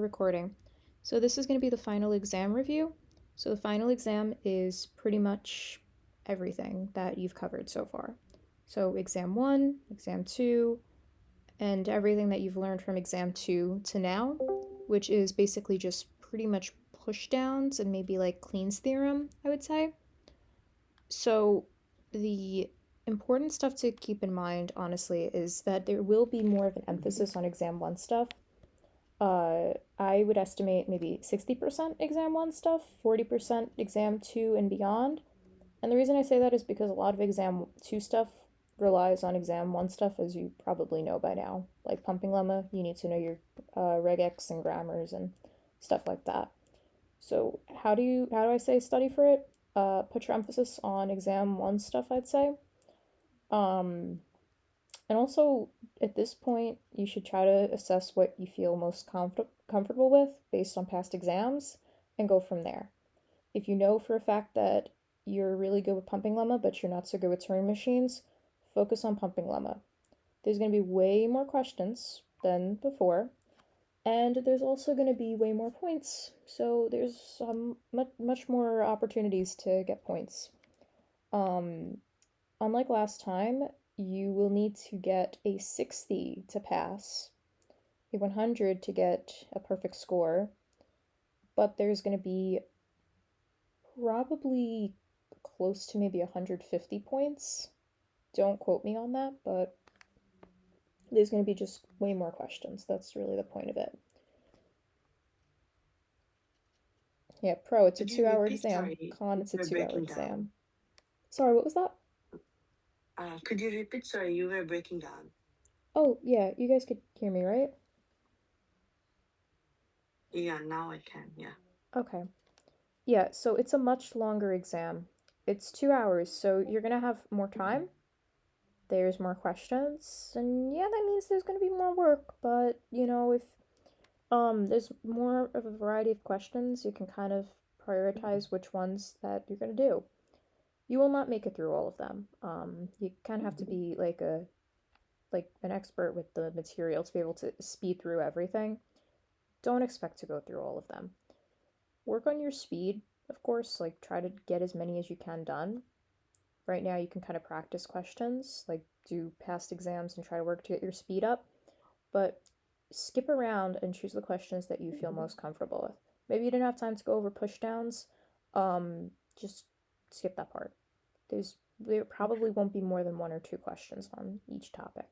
Recording. So this is going to be the final exam review. So the final exam is pretty much everything that you've covered so far. So exam 1, exam 2, and everything that you've learned from exam 2 to now, which is basically just pretty much pushdowns and maybe like Clean's theorem, I would say. So the important stuff to keep in mind, honestly, is that there will be more of an emphasis on exam 1 stuff. I would estimate maybe 60% exam 1 stuff, 40% exam 2 and beyond. And the reason I say that is because a lot of exam 2 stuff relies on exam 1 stuff, as you probably know by now. Like pumping lemma, you need to know your regex and grammars and stuff like that. So how do I say study for it? Put your emphasis on exam 1 stuff, I'd say. Um, and also, at this point, you should try to assess what you feel most comfortable with based on past exams and go from there. If you know for a fact that you're really good with pumping lemma, but you're not so good with Turing machines, focus on pumping lemma. There's going to be way more questions than before, and there's also going to be way more points. So there's much more opportunities to get points. Um, Unlike last time, you will need to get a 60 to pass, a 100 to get a perfect score, but there's going to be probably close to maybe 150 points. Don't quote me on that, but there's going to be just way more questions. That's really the point of it. Yeah, pro, it's a Could you 2 hour repeat? exam. Sorry, Con, you it's a were 2 hour breaking down. exam. Sorry, what was that? Could you repeat? Sorry, you were breaking down. Oh, yeah, you guys could hear me, right? Yeah, now I can. Yeah. Okay. Yeah, so it's a much longer exam. It's 2 hours, so you're gonna have more time. There's more questions, and yeah, that means there's gonna be more work, but if there's more of a variety of questions, you can kind of prioritize which ones that you're gonna do. You will not make it through all of them. You kind of have to be like an expert with the material to be able to speed through everything. Don't expect to go through all of them. Work on your speed, of course, like try to get as many as you can done. Right now, you can kind of practice questions, like do past exams and try to work to get your speed up, but skip around and choose the questions that you feel most comfortable with. Maybe you didn't have time to go over pushdowns. Just skip that part. There probably won't be more than 1 or 2 questions on each topic.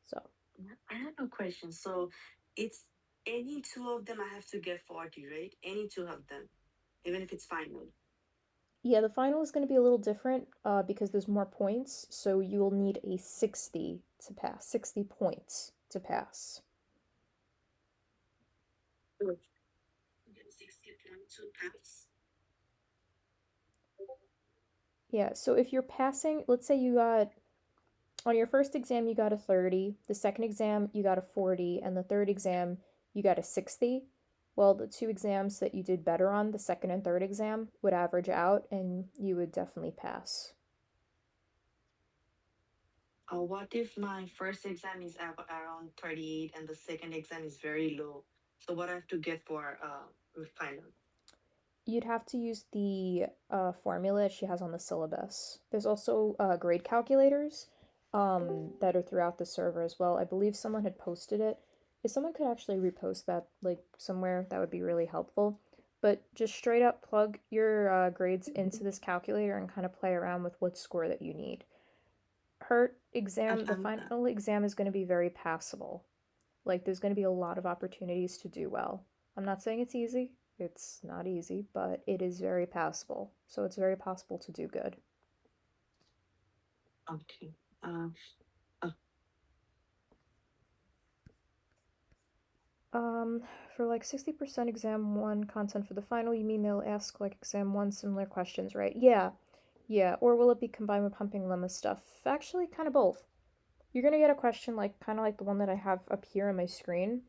So I have a question. So it's any two of them I have to get 40, right? Any two of them, even if it's final. yeah, the final is going to be a little different because there's more points. So you will need a 60 to pass, 60 points to pass. Yes. 60 to pass. Yeah, so if you're passing, let's say you got on your first exam you got a 30, the second exam you got a 40, and the third exam you got a 60. Well, the 2 exams that you did better on, the second and third exam, would average out and you would definitely pass. What if my first exam is around 38 and the second exam is very low? So what I have to get for final? You'd have to use the formula she has on the syllabus. There's also grade calculators that are throughout the server as well. I believe someone had posted it. If someone could actually repost that like somewhere, that would be really helpful. But just straight up plug your grades into this calculator and kind of play around with what score that you need. The I'm final exam is going to be very passable. Like, there's going to be a lot of opportunities to do well. I'm not saying it's easy. It's not easy, but it is very passable. So it's very possible to do good. okay. Uh, uh, Um, for like 60% exam 1 content for the final, you mean they'll ask like exam 1 similar questions, right? Yeah. Yeah, or will it be combined with pumping lemma stuff? Actually, kind of both. You're going to get a question like kind of like the one that I have up here on my screen.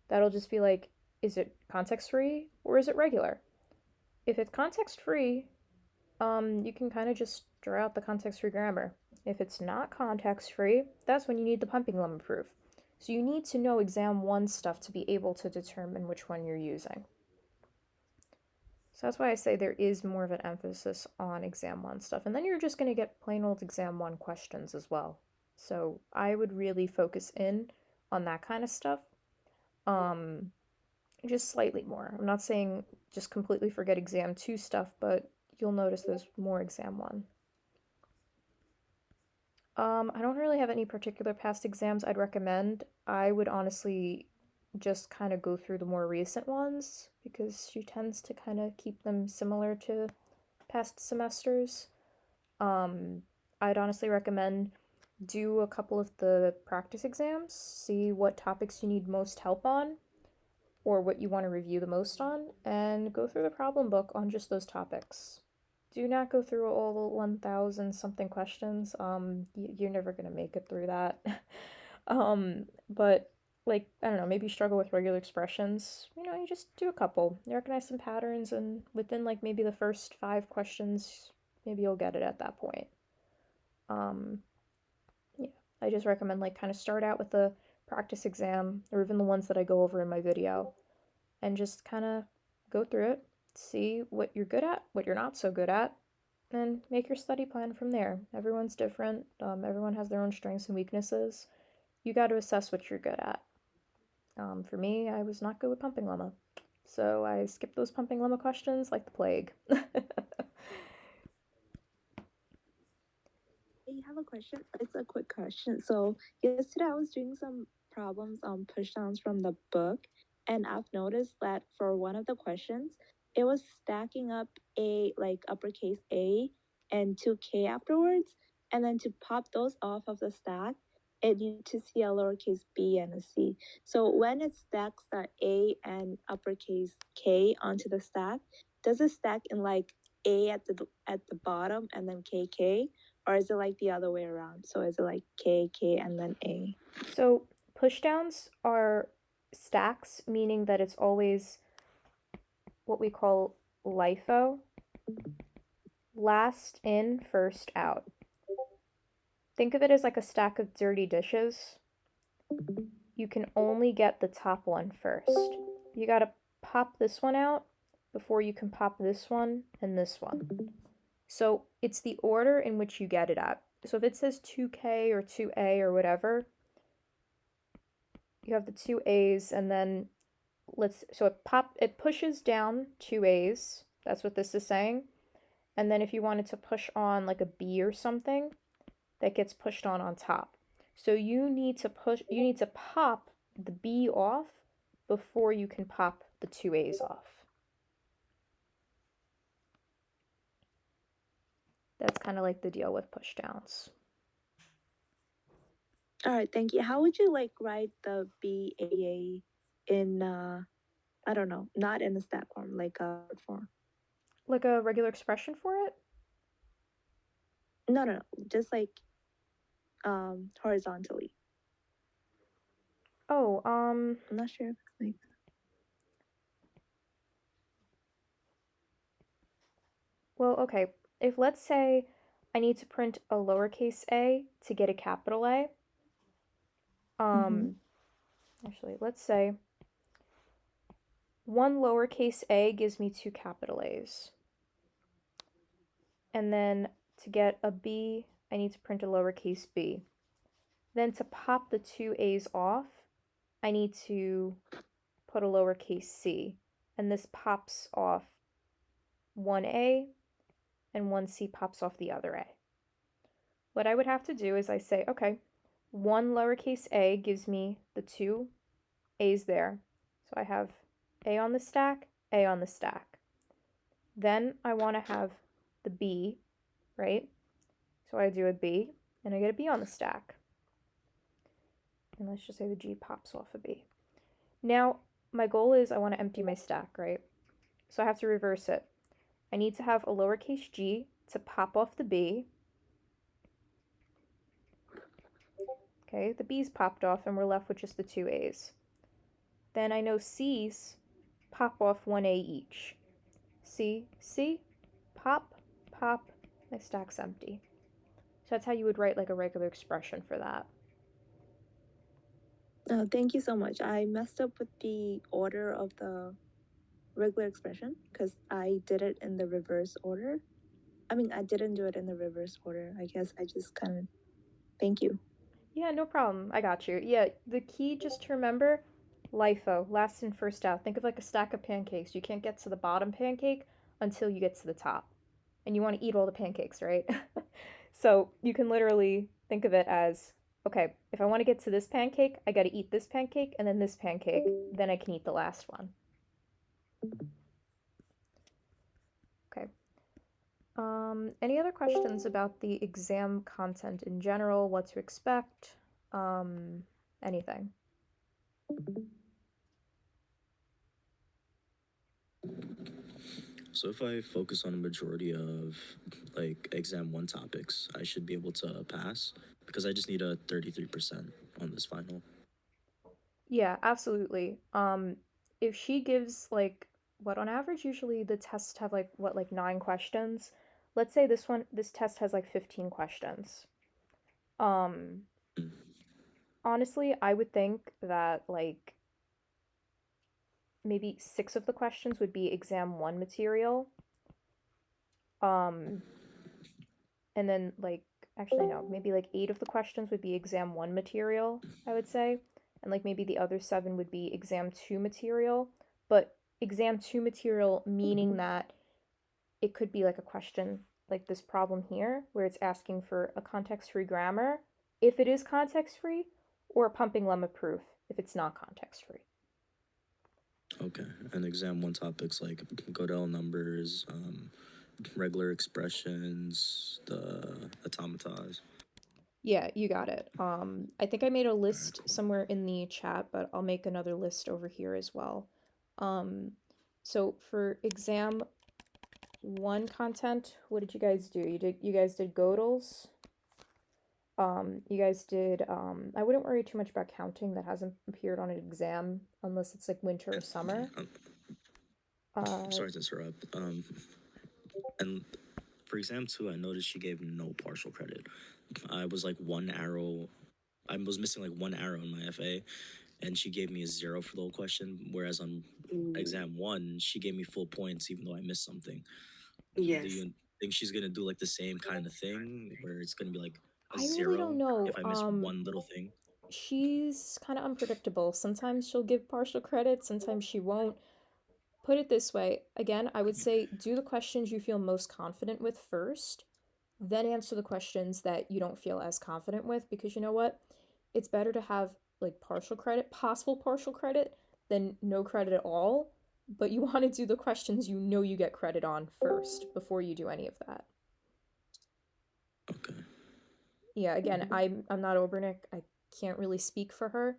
That'll just be like, is it context free or is it regular? If it's context free, you can kind of just draw out the context free grammar. If it's not context free, that's when you need the pumping lemma proof. So you need to know exam one stuff to be able to determine which one you're using. So that's why I say there is more of an emphasis on exam one stuff. And then you're just going to get plain old exam one questions as well. So I would really focus in on that kind of stuff. Um, just slightly more. I'm not saying just completely forget exam two stuff, but you'll notice there's more exam one. I don't really have any particular past exams I'd recommend. I would honestly just kind of go through the more recent ones because she tends to kind of keep them similar to past semesters. Um, I'd honestly recommend do a couple of the practice exams, see what topics you need most help on or what you want to review the most on, and go through the problem book on just those topics. Do not go through all the 1,000 something questions. You're never going to make it through that. But like, I don't know, maybe you struggle with regular expressions. You just do a couple. You recognize some patterns, and within like maybe the first 5 questions, maybe you'll get it at that point. Um, yeah, I just recommend like kind of start out with the practice exam or even the ones that I go over in my video and just kind of go through it, see what you're good at, what you're not so good at, and make your study plan from there. Everyone's different, everyone has their own strengths and weaknesses. You got to assess what you're good at. For me, I was not good with pumping lemma, so I skipped those pumping lemma questions like the plague. I have a question. It's a quick question. So yesterday I was doing some problems on pushdowns from the book, and I've noticed that for one of the questions, it was stacking up a like uppercase A and two K afterwards, and then to pop those off of the stack, it needed to see a lowercase b and a c. So when it stacks that A and uppercase K onto the stack, does it stack in like A at the bottom and then KK? Or is it like the other way around? So is it like K, K, and then A? So pushdowns are stacks, meaning that it's always what we call LIFO, last in, first out. Think of it as like a stack of dirty dishes. You can only get the top one first. You gotta pop this one out before you can pop this one and this one. So it's the order in which you get it at. So if it says 2K or 2A or whatever, you have the two A's and then it pushes down two A's. That's what this is saying. And then if you wanted to push on like a B or something, that gets pushed on top. So you need to pop the B off before you can pop the two A's off. That's kind of like the deal with pushdowns. All right, thank you. How would you like write the BAA in I don't know, not in a stat form, like a form? Like a regular expression for it? No, just like horizontally. Oh, I'm not sure if it's like well, okay. If let's say I need to print a lowercase a to get a capital A, mm-hmm. actually, let's say one lowercase a gives me two capital A's. And then to get a B, I need to print a lowercase b. Then to pop the two A's off, I need to put a lowercase c. And this pops off one A and one C pops off the other A. What I would have to do is I say, okay, one lowercase a gives me the two A's there. So I have A on the stack, A on the stack. Then I want to have the B, right? So I do a B and I get a B on the stack. And let's just say the G pops off a B. Now, my goal is I want to empty my stack, right? So I have to reverse it. I need to have a lowercase g to pop off the B. Okay, the B's popped off and we're left with just the two A's. Then I know C's pop off one A each. C, C, pop, pop, my stack's empty. So that's how you would write like a regular expression for that. Thank you so much. I messed up with the order of the regular expression because I did it in the reverse order. I mean, I didn't do it in the reverse order. I guess I just kind of. Thank you. Yeah, no problem. I got you. Yeah, the key just to remember LIFO, last in, first out. Think of like a stack of pancakes. You can't get to the bottom pancake until you get to the top. And you want to eat all the pancakes, right? So you can literally think of it as okay, if I want to get to this pancake, I got to eat this pancake and then this pancake. Then I can eat the last one. Okay. Any other questions about the exam content in general? What to expect? Anything? So if I focus on a majority of like exam one topics, I should be able to pass because I just need a 33% on this final. Yeah, absolutely. If she gives like what on average usually the tests have like what like 9 questions. Let's say this test has like 15 questions. Um, Mm. honestly, I would think that like maybe 6 of the questions would be exam one material. Um, and then like actually no, maybe like 8 of the questions would be exam one material, I would say. And like maybe the other 7 would be exam two material. But exam two material meaning that it could be like a question like this problem here, where it's asking for a context free grammar, if it is context free, or a pumping lemma proof if it's not context free. Okay, and exam one topics like Godel numbers, regular expressions, the automatas. Yeah, you got it. I think I made a All right, list cool. somewhere in the chat, but I'll make another list over here as well. Um, so for exam one content, what did you guys do? You guys did Godels. You guys did I wouldn't worry too much about counting. That hasn't appeared on an exam unless it's like winter or And summer. I'm Uh sorry to interrupt. And for exam two, I noticed she gave no partial credit. I was like one arrow. I was missing like one arrow in my FA, and she gave me a 0 for the whole question. Whereas on Mm, exam one, she gave me full points even though I missed something. Do yes. you think she's gonna do like the same kind of thing where it's gonna be like a I really don't 0 know. if I miss one little thing? She's kind of unpredictable. Sometimes she'll give partial credit, sometimes she won't. Put it this way, again, I would say do the questions you feel most confident with first, then answer the questions that you don't feel as confident with because you know what? It's better to have like partial credit, possible partial credit, than no credit at all. But you want to do the questions you know you get credit on first before you do any of that. Okay. Yeah, again, I'm not Obernick. I can't really speak for her.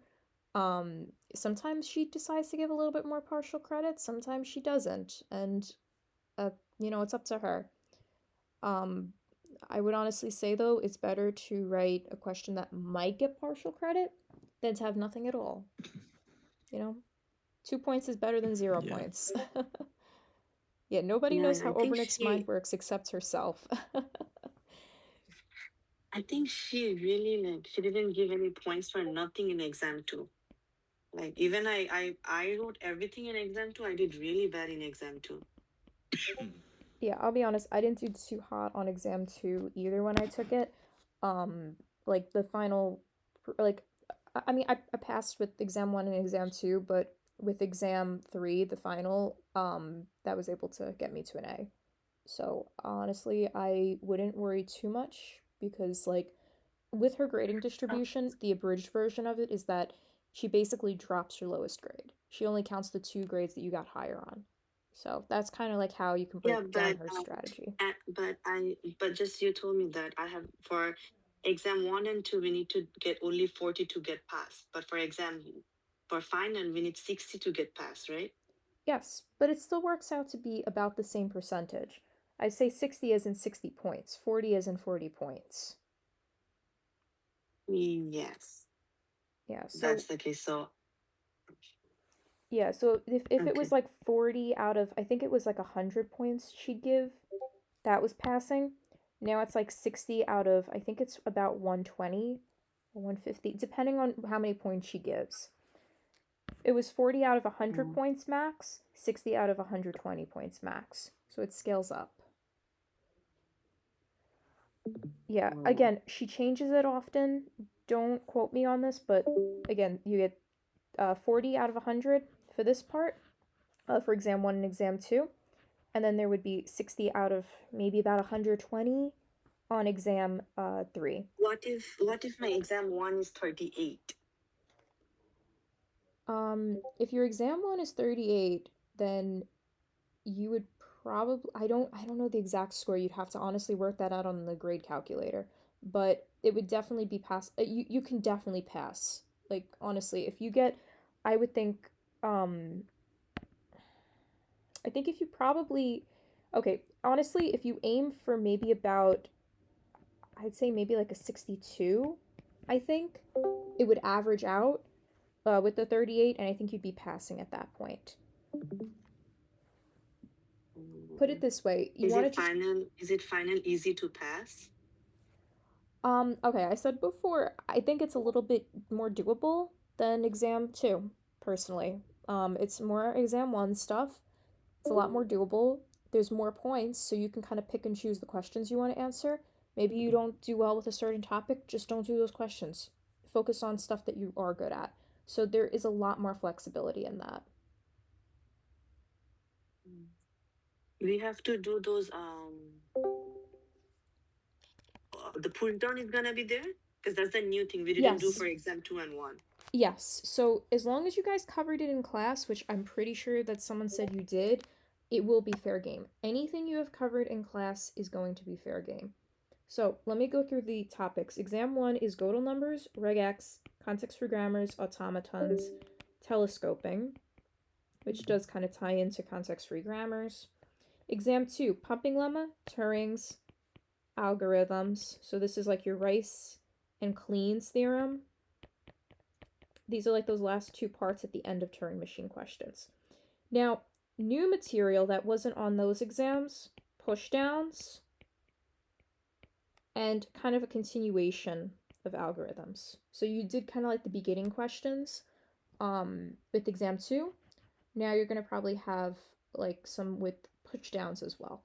Sometimes she decides to give a little bit more partial credit, sometimes she doesn't, and it's up to her. Um, I would honestly say though, it's better to write a question that might get partial credit than to have nothing at all. You know, 2 points is better than zero Yeah. points. Yeah, nobody Yeah, knows and how I think Obernick's mind she works except herself. I think she really like she didn't give any points for nothing in exam two. Like even I wrote everything in exam two. I did really bad in exam two. Yeah, I'll be honest, I didn't do too hot on exam two either when I took it. Um, like the final, like, I mean, I passed with exam one and exam two, but with exam three, the final, that was able to get me to an A. So honestly, I wouldn't worry too much because, like, with her grading Oh, distribution, the abridged version of it is that she basically drops your lowest grade. She only counts the 2 grades that you got higher on. So that's kind of like how you can yeah, break down but her strategy. but just you told me that I have for exam one and two we need to get only 40 to get passed. But for final we need 60 to get passed, right? Yes, but it still works out to be about the same percentage. I say 60 as in 60 points, 40 as in 40 points. Yes, Yeah, that's so the case. So if it was okay. like 40 out of I think it was like 100 points she'd give, that was passing. Now it's like 60 out of I think it's about 120. 150, depending on how many points she gives. It was 40 out of 100 points max, 60 out of 120 points max. So it scales up. Yeah, again, she changes it often. Don't quote me on this, but again, you get 40 out of 100 for this part, for exam 1 and exam 2. And then there would be 60 out of maybe about 120 on exam 3. What if my exam 1 is 38? If your exam 1 is 38, then you would probably, I don't know the exact score. You'd have to honestly work that out on the grade calculator, but it would definitely be pass. You can definitely pass. Like honestly, if you get, I would think, I think if you probably, okay, honestly, if you aim for maybe about, I'd say maybe like a 62, I think it would average out with the 38, and I think you'd be passing at that point. Put it this way, you want to just Is it final easy to pass? Okay, I said before, I think it's a little bit more doable than exam 2, personally. It's more exam 1 stuff. It's a lot more doable. There's more points, so you can kind of pick and choose the questions you want to answer. Maybe you don't do well with a certain topic, just don't do those questions. Focus on stuff that you are good at. So there is a lot more flexibility in that. We have to do those the pull down is gonna be there? Because that's the new thing we didn't do Yes. for exam 2 and 1. Yes. So as long as you guys covered it in class, which I'm pretty sure that someone said you did, it will be fair game. Anything you have covered in class is going to be fair game. So let me go through the topics. Exam 1 is Gödel numbers, regex, context for grammars, automatons, telescoping, which does kind of tie into context-free grammars. Exam 2, pumping lemma, Turings, algorithms. So this is like your Rice and Clean's theorem. These are like those last two parts at the end of Turing machine questions. Now, new material that wasn't on those exams, pushdowns, and kind of a continuation of algorithms. So you did kind of like the beginning questions with exam 2. Now you're going to probably have like some with pushdowns as well.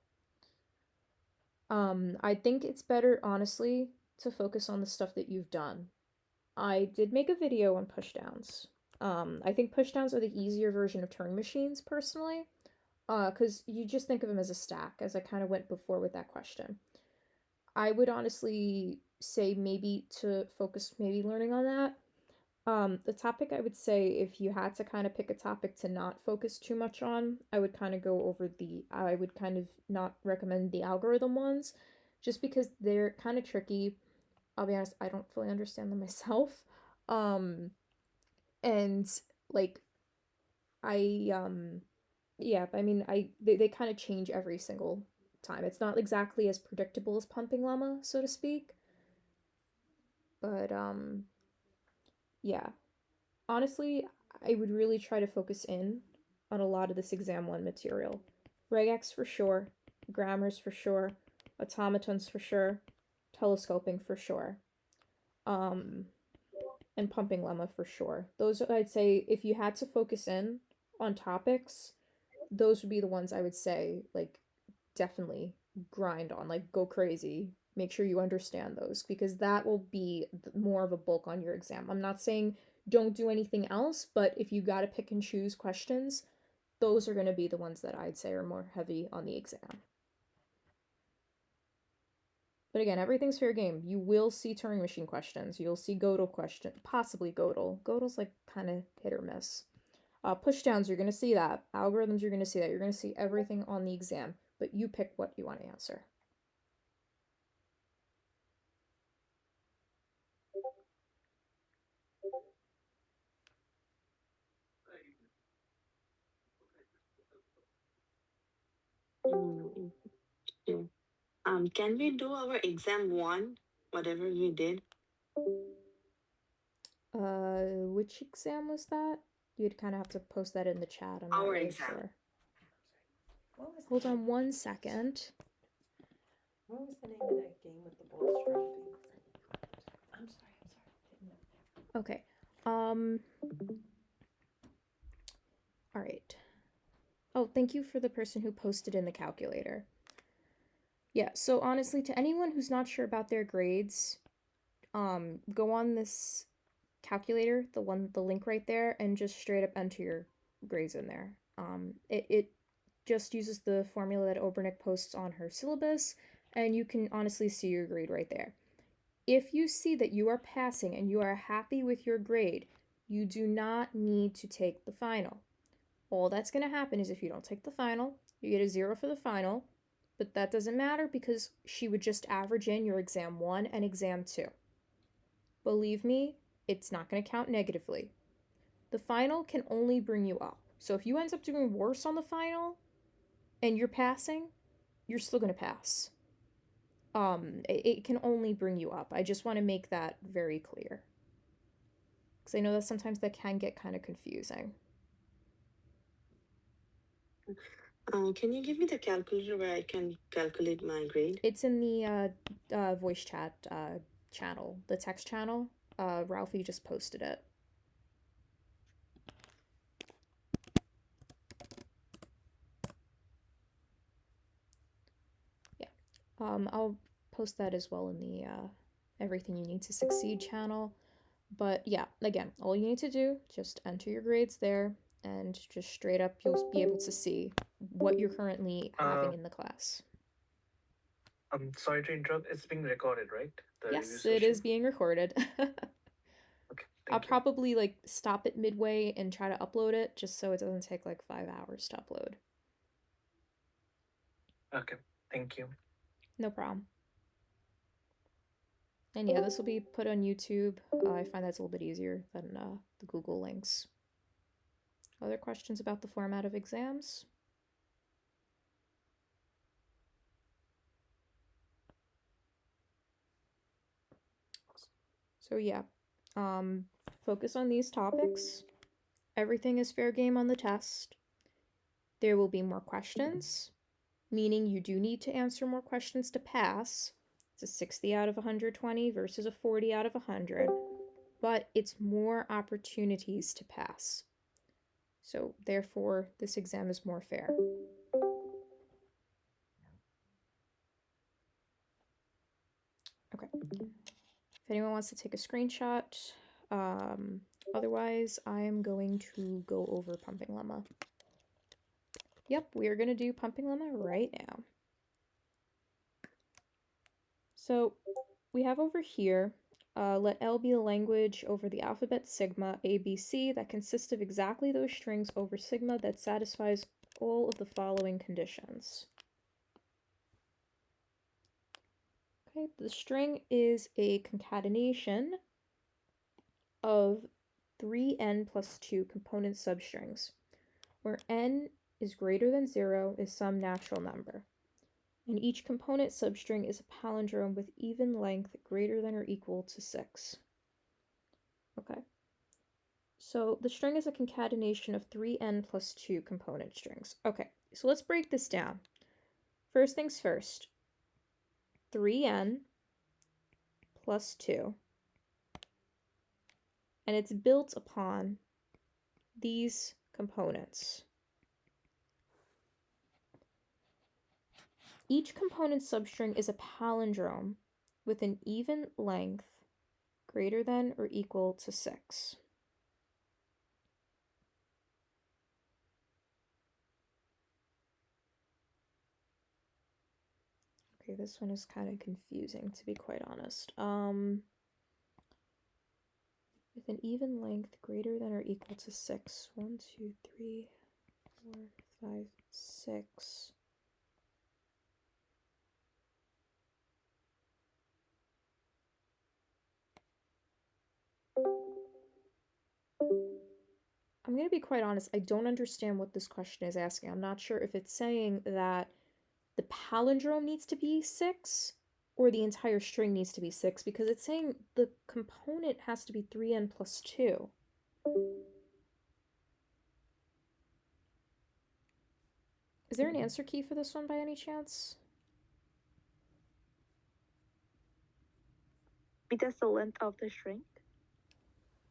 I think it's better, honestly, to focus on the stuff that you've done. I did make a video on pushdowns. I think pushdowns are the easier version of Turing machines, personally, because you just think of them as a stack, as I kind of went before with that question. I would honestly say maybe to focus maybe learning on that. The topic I would say, if you had to kind of pick a topic to not focus too much on, I would kind of go over I would kind of not recommend the algorithm ones, just because they're kind of tricky. I'll be honest, I don't fully understand them myself. And like yeah, I mean they kind of change every single time. It's not exactly as predictable as pumping llama, so to speak. But yeah. Honestly, I would really try to focus in on a lot of this exam 1 material. Regex for sure, grammars for sure, automatons for sure, telescoping for sure. And pumping lemma for sure. Those, I'd say, if you had to focus in on topics, those would be the ones I would say, like, definitely grind on, like, go crazy. Make sure you understand those, because that will be more of a bulk on your exam. I'm not saying don't do anything else, but if you got to pick and choose questions, those are going to be the ones that I'd say are more heavy on the exam. But again, everything's fair game. You will see Turing machine questions. You'll see Gödel question, possibly Gödel. Gödel's like kind of hit or miss. Pushdowns, you're going to see that. Algorithms, you're going to see that. You're going to see everything on the exam, but you pick what you want to answer. Can we do our exam 1, whatever we did? Which exam was that? You'd kind of have to post that in the chat. I'm not Our really exam. sure. Hold on 1 second. What was the name of that game with the balls dropping? I'm sorry. Okay. All right. Oh, thank you for the person who posted in the calculator. Yeah, so honestly, to anyone who's not sure about their grades, go on this calculator, the link right there, and just straight up enter your grades in there. It just uses the formula that Obernick posts on her syllabus, and you can honestly see your grade right there. If you see that you are passing and you are happy with your grade, you do not need to take the final. All that's going to happen is if you don't take the final, you get a 0 for the final, but that doesn't matter because she would just average in your exam 1 and exam 2. Believe me, it's not going to count negatively. The final can only bring you up. So if you end up doing worse on the final and you're passing, you're still going to pass. It can only bring you up. I just want to make that very clear. Because I know that sometimes that can get kind of confusing. Can you give me the calculator where I can calculate my grade? It's in the voice chat channel, the text channel. Ralphie just posted it. Yeah. I'll post that as well in the Everything You Need to Succeed channel. But yeah, again, all you need to do, just enter your grades there, and just straight up you'll be able to see what you're currently having in the class. I'm sorry to interrupt. It's being recorded, right? The review Yes, session? it is being recorded. Okay, I'll thank you. probably like stop it midway and try to upload it just so it doesn't take like 5 hours to upload. Okay, thank you. No problem. And yeah, this will be put on YouTube. I find that's a little bit easier than the Google links. Other questions about the format of exams? So yeah, focus on these topics. Everything is fair game on the test. There will be more questions, meaning you do need to answer more questions to pass. It's a 60 out of 120 versus a 40 out of 100, but it's more opportunities to pass. So therefore, this exam is more fair. Okay. If anyone wants to take a screenshot, otherwise I am going to go over pumping lemma. Yep, we are going to do pumping lemma right now. So we have over here, let L be the language over the alphabet sigma ABC that consists of exactly those strings over sigma that satisfies all of the following conditions. Okay, the string is a concatenation of 3n plus 2 component substrings, where n is greater than 0 is some natural number, and each component substring is a palindrome with even length greater than or equal to 6. Okay, so the string is a concatenation of 3n plus 2 component strings. Okay, so let's break this down. First things first, 3n plus 2, and it's built upon these components. Each component substring is a palindrome with an even length greater than or equal to 6. Okay, this one is kind of confusing, to be quite honest. With an even length greater than or equal to 6. 1, 2, 3, 4, 5, 6. I'm going to be quite honest, I don't understand what this question is asking. I'm not sure if it's saying that the palindrome needs to be 6 or the entire string needs to be 6, because it's saying the component has to be 3n plus 2. Is there an answer key for this one by any chance? Because the length of the string?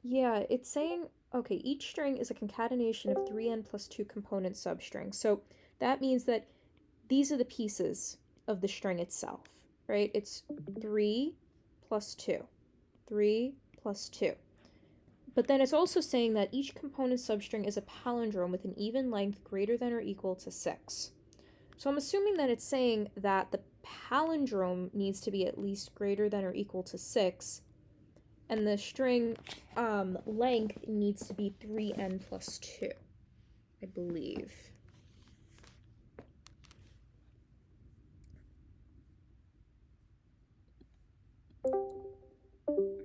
Yeah, it's saying, okay, each string is a concatenation of 3n plus 2 component substrings. So that means that these are the pieces of the string itself, right? It's 3 plus 2, 3 plus 2. But then it's also saying that each component substring is a palindrome with an even length greater than or equal to 6. So I'm assuming that it's saying that the palindrome needs to be at least greater than or equal to 6, and the string length needs to be 3n plus 2, I believe.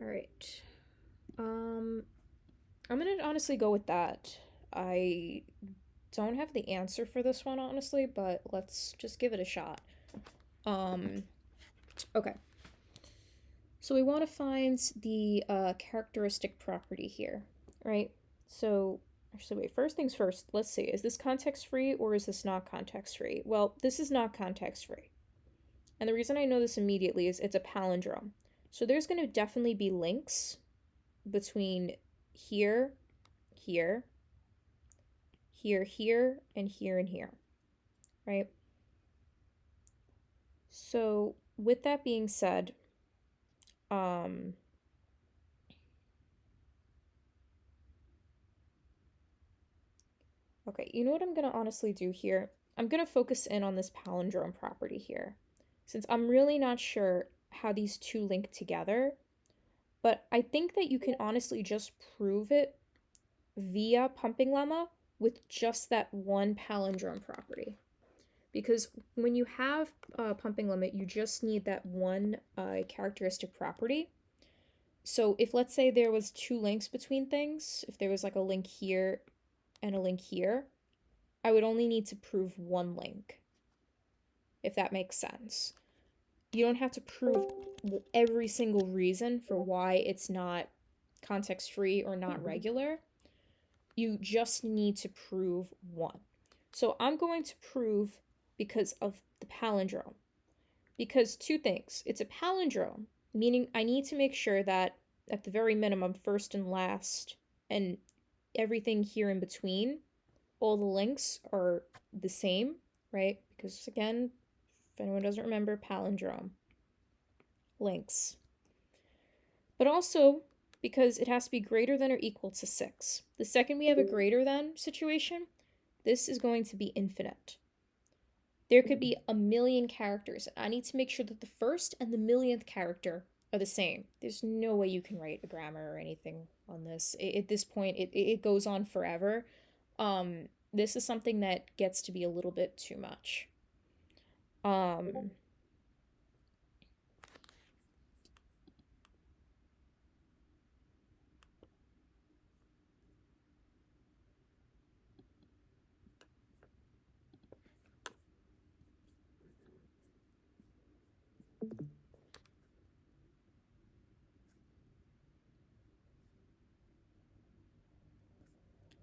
Alright. I'm gonna honestly go with that. I don't have the answer for this one, honestly, but let's just give it a shot. Okay. So we want to find the characteristic property here, right? So, actually, wait, first things first, let's see. Is this context-free or is this not context-free? Well, this is not context-free. And the reason I know this immediately is it's a palindrome. So there's going to definitely be links between here, here, here, here, and here and here, right? So with that being said, okay, you know what I'm going to honestly do here? I'm going to focus in on this palindrome property here, since I'm really not sure how these two link together, but I think that you can honestly just prove it via pumping lemma with just that one palindrome property. Because when you have pumping lemma, you just need that one characteristic property. So if, let's say, there was two links between things, if there was like a link here and a link here, I would only need to prove one link, if that makes sense. You don't have to prove every single reason for why it's not context-free or not regular. You just need to prove one. So I'm going to prove because of the palindrome. Because two things. It's a palindrome, meaning I need to make sure that at the very minimum, first and last, and everything here in between, all the links are the same, right? Because again, if anyone doesn't remember, palindrome, links. But also because it has to be greater than or equal to 6. The second we have a greater than situation, this is going to be infinite. There could be a million characters, and I need to make sure that the first and the millionth character are the same. There's no way you can write a grammar or anything on this. At this point, it goes on forever. This is something that gets to be a little bit too much.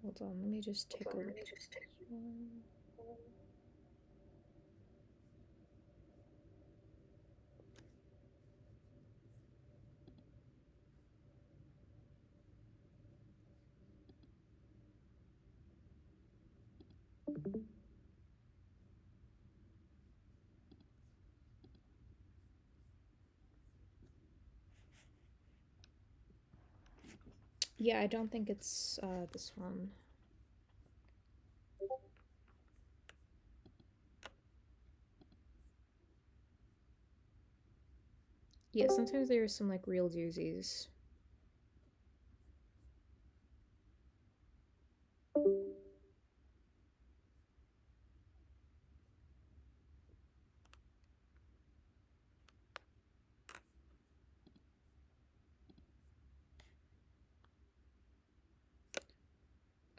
Hold on, let me just take a look at this one. Yeah, I don't think it's this one. Yeah, sometimes there are some like real doozies.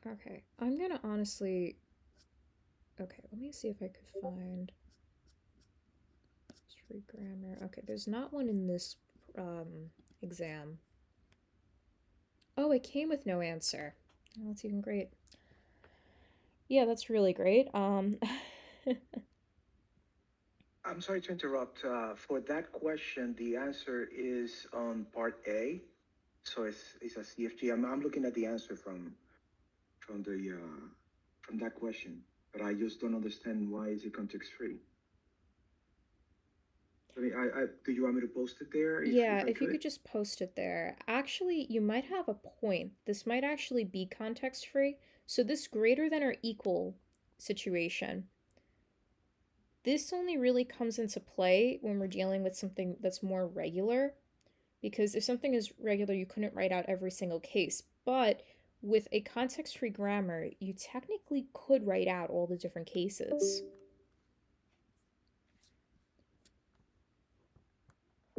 Okay, I'm gonna honestly. Okay, let me see if I could find free grammar. Okay, there's not one in this exam. Oh, it came with no answer. Oh, that's even great. Yeah, that's really great. I'm sorry to interrupt. For that question, the answer is on part A. So it's a CFG. I'm looking at the answer from that question, but I just don't understand why is it context free. I mean, do you want me to post it there? Yeah, if you could just post it there. Actually, you might have a point. This might actually be context free. So this greater than or equal situation, this only really comes into play when we're dealing with something that's more regular. Because if something is regular, you couldn't write out every single case. But with a context-free grammar, you technically could write out all the different cases.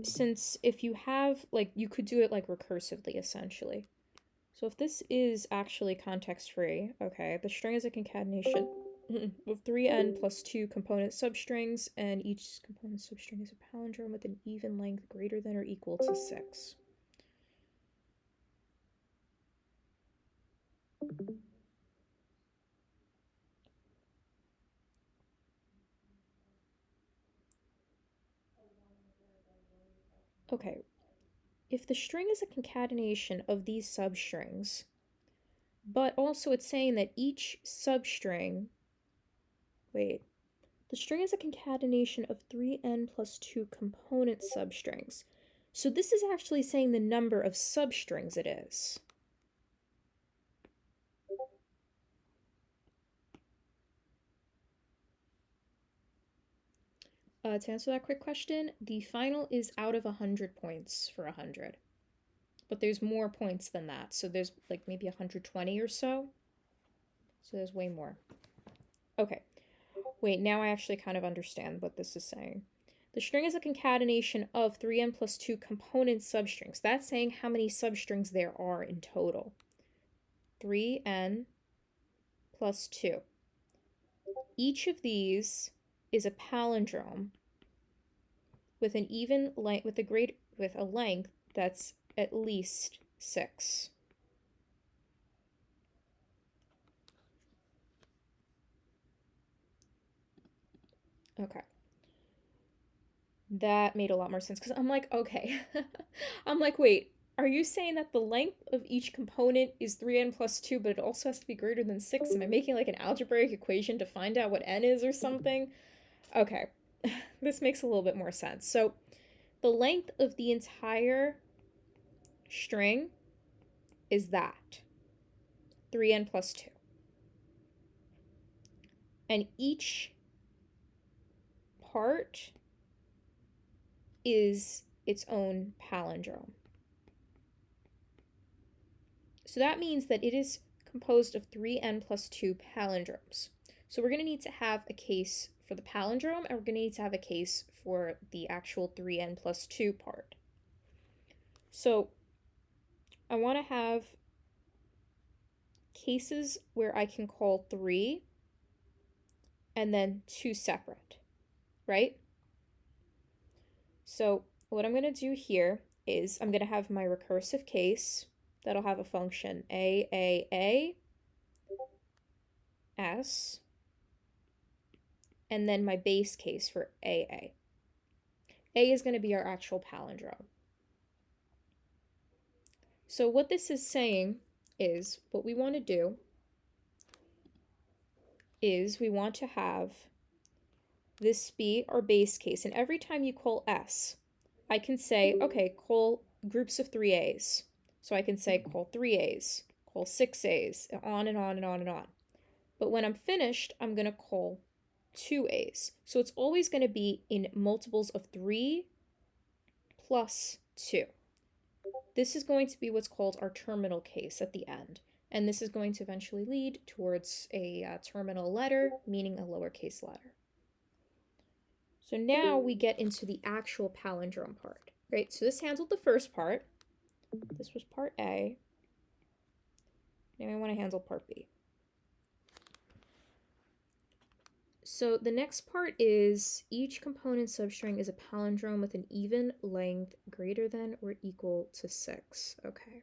Since if you have, like, you could do it like recursively, essentially. So if this is actually context-free, okay, the string is a concatenation of 3n plus 2 component substrings, and each component substring is a palindrome with an even length greater than or equal to 6. Okay, if the string is a concatenation of these substrings, but also it's saying that each substring, wait, the string is a concatenation of 3n plus 2 component substrings. So this is actually saying the number of substrings it is. To answer that quick question, the final is out of 100 points for 100. But there's more points than that. So there's like maybe 120 or so. So there's way more. Okay. Wait, now I actually kind of understand what this is saying. The string is a concatenation of 3n plus 2 component substrings. That's saying how many substrings there are in total. 3n plus 2. Each of these is a palindrome with an even length, with a length that's at least 6. Okay. That made a lot more sense because I'm like, okay. I'm like, wait, are you saying that the length of each component is 3n plus 2, but it also has to be greater than 6? Am I making like an algebraic equation to find out what n is or something? Okay, this makes a little bit more sense. So the length of the entire string is that, 3n plus 2. And each part is its own palindrome. So that means that it is composed of 3n plus 2 palindromes. So we're going to need to have a case for the palindrome, and we're going to need to have a case for the actual 3n plus 2 part. So I want to have cases where I can call 3 and then 2 separate, right? So what I'm going to do here is I'm going to have my recursive case that'll have a function a s, and then my base case for AA. A is going to be our actual palindrome. So what this is saying is what we want to do is we want to have this be our base case. And every time you call S, I can say, okay, call groups of 3A's. So I can say call 3A's, call 6A's, on and on and on and on. But when I'm finished, I'm going to call 2A's. So it's always going to be in multiples of 3 plus 2. This is going to be what's called our terminal case at the end. And this is going to eventually lead towards a terminal letter, meaning a lowercase letter. So now we get into the actual palindrome part, right? So this handled the first part. This was part A. Now I want to handle part B. So the next part is each component substring is a palindrome with an even length greater than or equal to 6. Okay.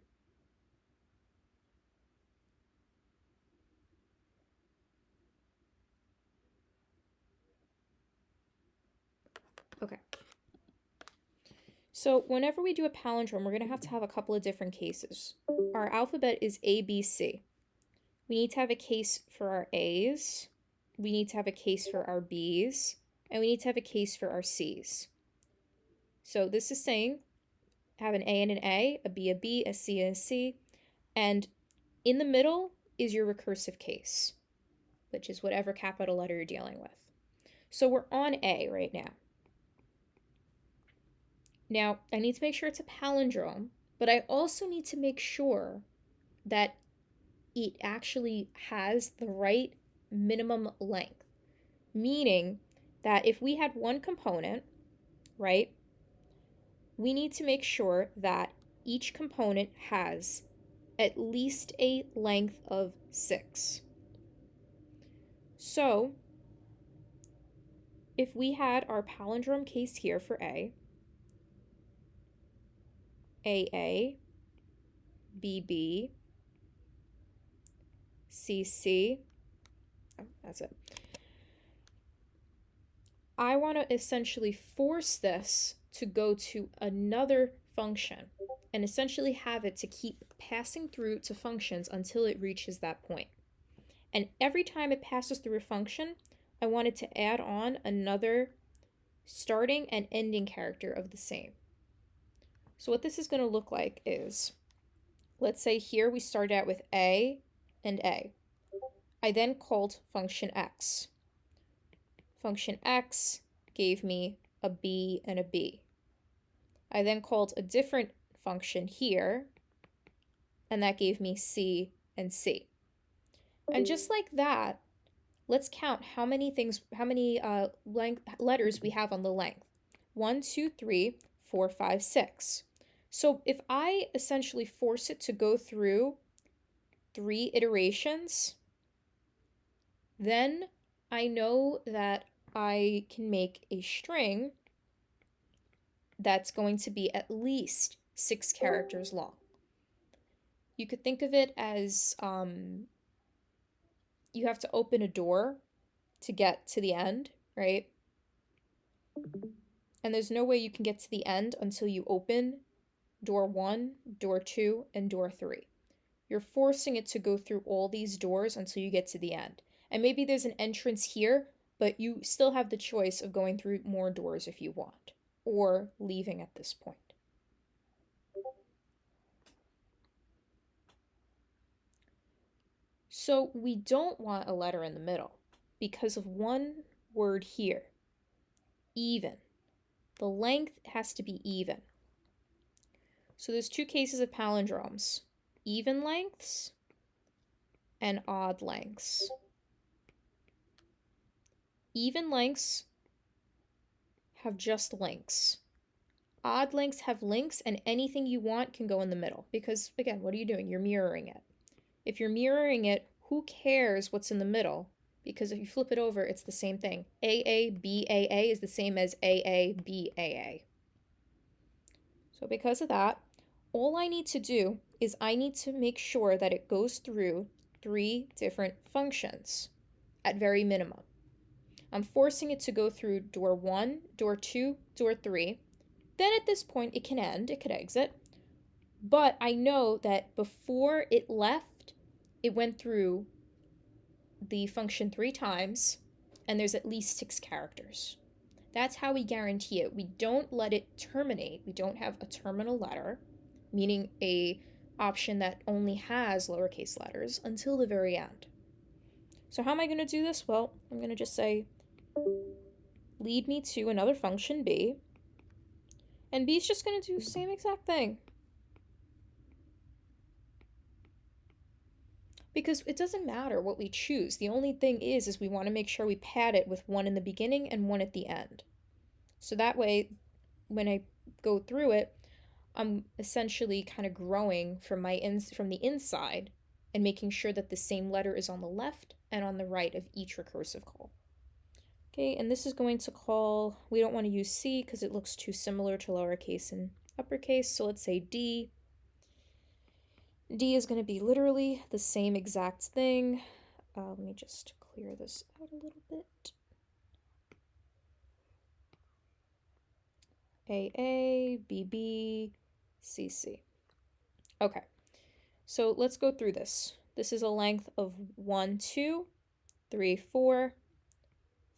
Okay. So whenever we do a palindrome, we're going to have a couple of different cases. Our alphabet is A, B, C. We need to have a case for our A's. We need to have a case for our B's. And we need to have a case for our C's. So this is saying have an A and an A, a B, a C, and a C. And in the middle is your recursive case, which is whatever capital letter you're dealing with. So we're on A right now. Now, I need to make sure it's a palindrome, but I also need to make sure that it actually has the right minimum length. Meaning that if we had one component, right, we need to make sure that each component has at least a length of 6. So, if we had our palindrome case here for A, AA, BB, CC, oh, that's it. I want to essentially force this to go to another function and essentially have it to keep passing through to functions until it reaches that point. And every time it passes through a function, I want it to add on another starting and ending character of the same. So what this is going to look like is, let's say here we started out with A and A. I then called function X. Function X gave me a B and a B. I then called a different function here, and that gave me C and C. And just like that, let's count how many letters we have on the length. 1, 2, 3, 4, 5, 6. So if I essentially force it to go through 3 iterations, then I know that I can make a string that's going to be at least 6 characters long. You could think of it as you have to open a door to get to the end, right? And there's no way you can get to the end until you open door 1, door 2, and door 3. You're forcing it to go through all these doors until you get to the end. And maybe there's an entrance here, but you still have the choice of going through more doors if you want, or leaving at this point. So we don't want a letter in the middle because of one word here, even. The length has to be even. So there's 2 cases of palindromes, even lengths and odd lengths. Even lengths have just links. Odd lengths have links, and anything you want can go in the middle. Because, again, what are you doing? You're mirroring it. If you're mirroring it, who cares what's in the middle? Because if you flip it over, it's the same thing. AABAA is the same as AABAA. So because of that, all I need to do is I need to make sure that it goes through 3 different functions at very minimum. I'm forcing it to go through door 1, door 2, door 3. Then at this point, it can end, it could exit. But I know that before it left, it went through the function 3 times, and there's at least 6 characters. That's how we guarantee it. We don't let it terminate. We don't have a terminal letter, meaning a option that only has lowercase letters, until the very end. So how am I going to do this? Well, I'm going to just say, lead me to another function, B, and B is just going to do the same exact thing. Because it doesn't matter what we choose. The only thing is we want to make sure we pad it with 1 in the beginning and 1 at the end. So that way, when I go through it, I'm essentially kind of growing from the inside and making sure that the same letter is on the left and on the right of each recursive call. Okay, and this is going to call, we don't want to use C because it looks too similar to lowercase and uppercase, so let's say D. D is going to be literally the same exact thing. Let me just clear this out a little bit. AA, BB, CC. Okay, so let's go through this. This is a length of 1, 2, 3, 4,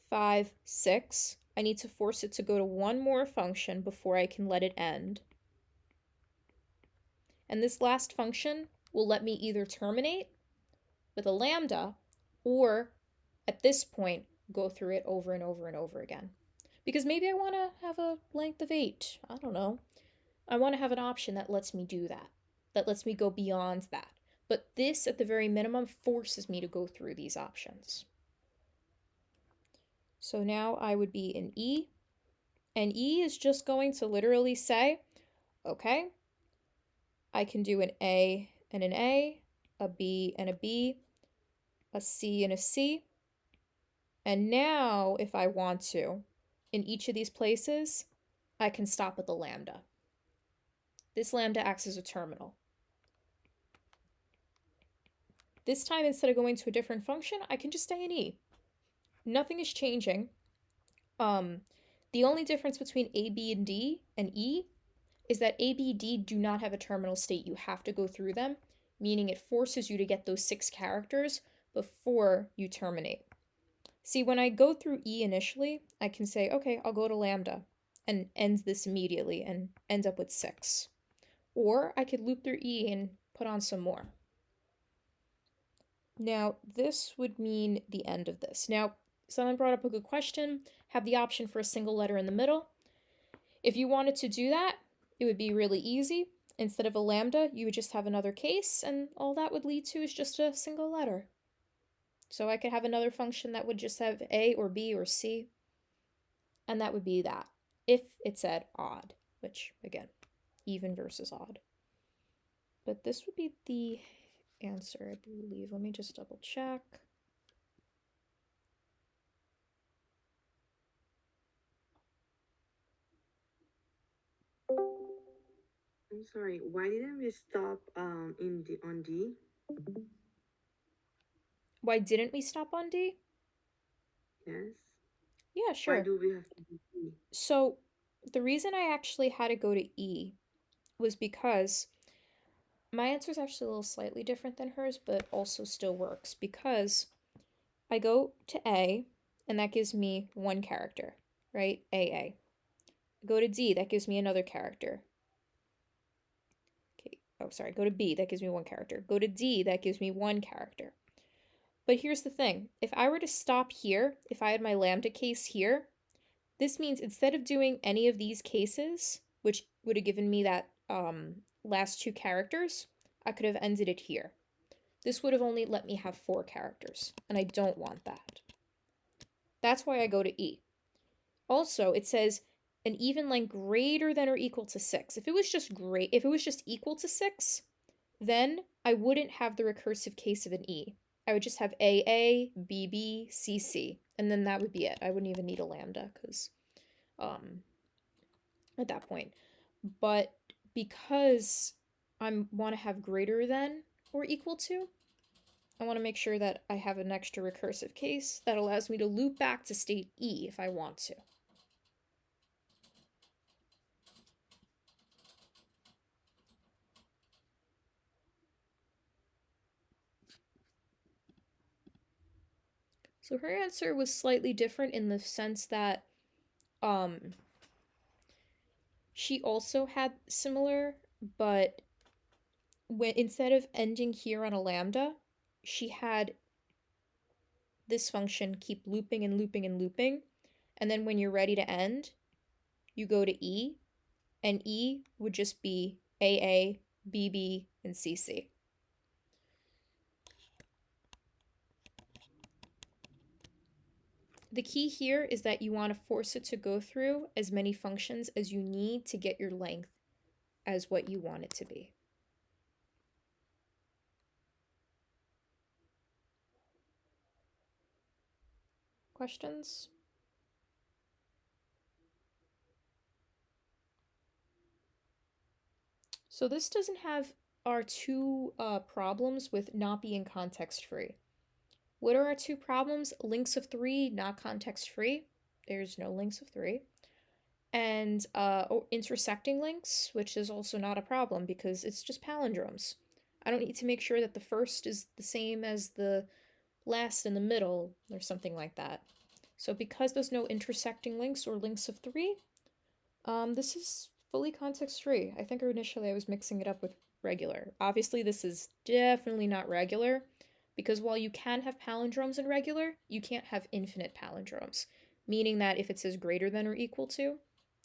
5, 6. I need to force it to go to one more function before I can let it end. And this last function will let me either terminate with a lambda or at this point go through it over and over and over again. Because maybe I want to have a length of 8. I don't know. I want to have an option that lets me do that, that lets me go beyond that. But this, at the very minimum, forces me to go through these options. So now I would be in E, and E is just going to literally say, okay, I can do an A and an A, a B and a B, a C and a C. And now, if I want to, in each of these places, I can stop at the lambda. This lambda acts as a terminal. This time, instead of going to a different function, I can just stay in E. Nothing is changing. The only difference between A, B, and D and E is that A, B, D do not have a terminal state. You have to go through them, meaning it forces you to get those 6 characters before you terminate. See, when I go through E initially, I can say, okay, I'll go to lambda and end this immediately and end up with 6. Or I could loop through E and put on some more. Now, this would mean the end of this. Now, someone brought up a good question. Have the option for a single letter in the middle. If you wanted to do that, it would be really easy. Instead of a lambda, you would just have another case, and all that would lead to is just a single letter. So I could have another function that would just have A or B or C, and that would be that, if it said odd, which, again, even versus odd. But this would be the answer, I believe. Let me just double check. I'm sorry, why didn't we stop on D? Why didn't we stop on D? Yes. Yeah, sure. Why do we have to do D? So the reason I actually had to go to E was because my answer is actually a little slightly different than hers, but also still works because I go to A, and that gives me one character, right? AA. Go to D, that gives me another character. Okay, oh, sorry, go to B, that gives me one character. Go to D, that gives me one character. But here's the thing. If I were to stop here, if I had my lambda case here, this means instead of doing any of these cases, which would have given me that last 2 characters, I could have ended it here. This would have only let me have 4 characters, and I don't want that. That's why I go to E. Also, it says an even length greater than or equal to 6. If it was just equal to 6, then I wouldn't have the recursive case of an E. I would just have AA, BB, CC, and then that would be it. I wouldn't even need a lambda because at that point. But because I want to have greater than or equal to, I want to make sure that I have an extra recursive case that allows me to loop back to state E if I want to. So her answer was slightly different in the sense that she also had similar, but when instead of ending here on a lambda, she had this function keep looping and looping and looping, and then when you're ready to end, you go to E, and E would just be AA, BB, and CC. The key here is that you want to force it to go through as many functions as you need to get your length as what you want it to be. Questions? So this doesn't have our 2 problems with not being context free. What are our 2 problems? Links of 3, not context free. There's no links of 3. and intersecting links, which is also not a problem because it's just palindromes. I don't need to make sure that the first is the same as the last in the middle or something like that. So because there's no intersecting links or links of three, this is fully context free. I think initially I was mixing it up with regular. Obviously, this is definitely not regular because while you can have palindromes in regular, you can't have infinite palindromes, meaning that if it says greater than or equal to,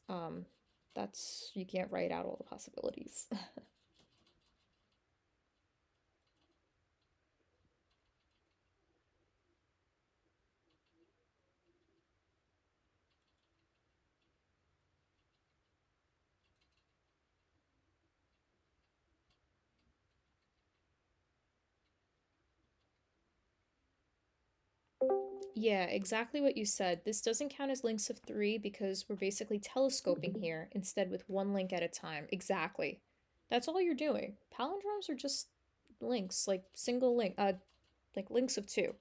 um, that's you can't write out all the possibilities. Yeah, exactly what you said. This doesn't count as links of three because we're basically telescoping here instead with one link at a time. Exactly. That's all you're doing. Palindromes are just links, like single link, like links of two.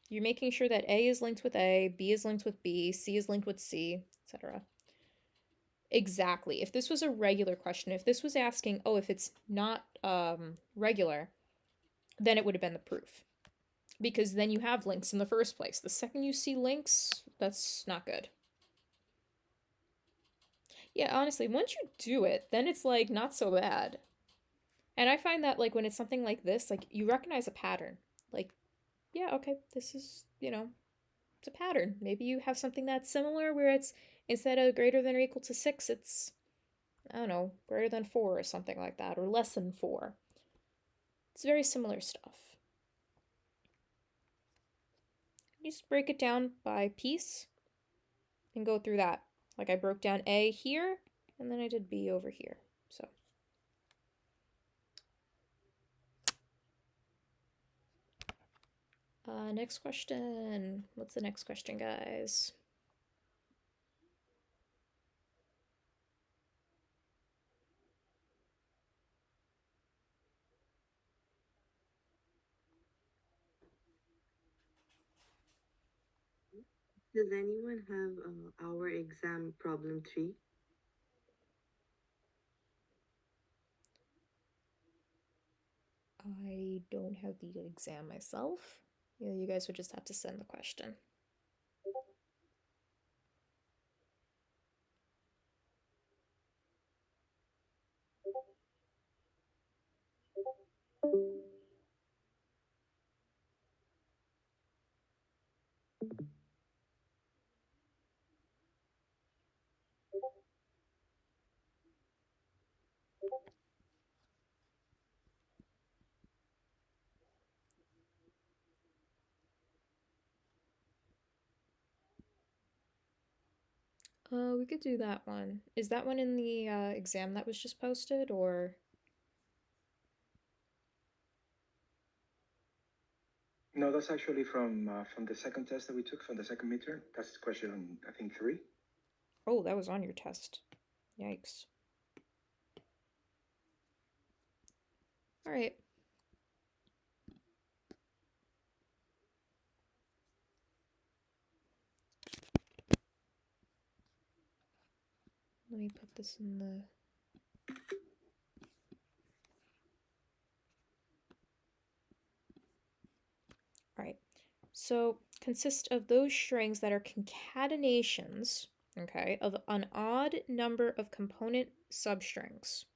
You're making sure that A is linked with A, B is linked with B, C is linked with C, etc. Exactly. If this was a regular question, if this was asking, oh, if it's not regular, then it would have been the proof. Because then you have links in the first place. The second you see links, that's not good. Yeah, honestly, once you do it, then it's like not so bad. And I find that like when it's something like this, like you recognize a pattern. Like, yeah, okay, this is, it's a pattern. Maybe you have something that's similar where it's instead of greater than or equal to 6, it's, I don't know, greater than 4 or something like that, or less than 4. It's very similar stuff. You just break it down by piece and go through that. Like I broke down A here, and then I did B over here. So. Next question. What's the next question, guys? Does anyone have our exam problem 3? I don't have the exam myself. Yeah, you guys would just have to send the question. We could do that one. Is that one in the exam that was just posted, or? No, that's actually from the second test that we took from the second midterm. That's question, I think, 3. Oh, that was on your test. Yikes. All right. Let me put this in the. All right. So consist of those strings that are concatenations, okay, of an odd number of component substrings.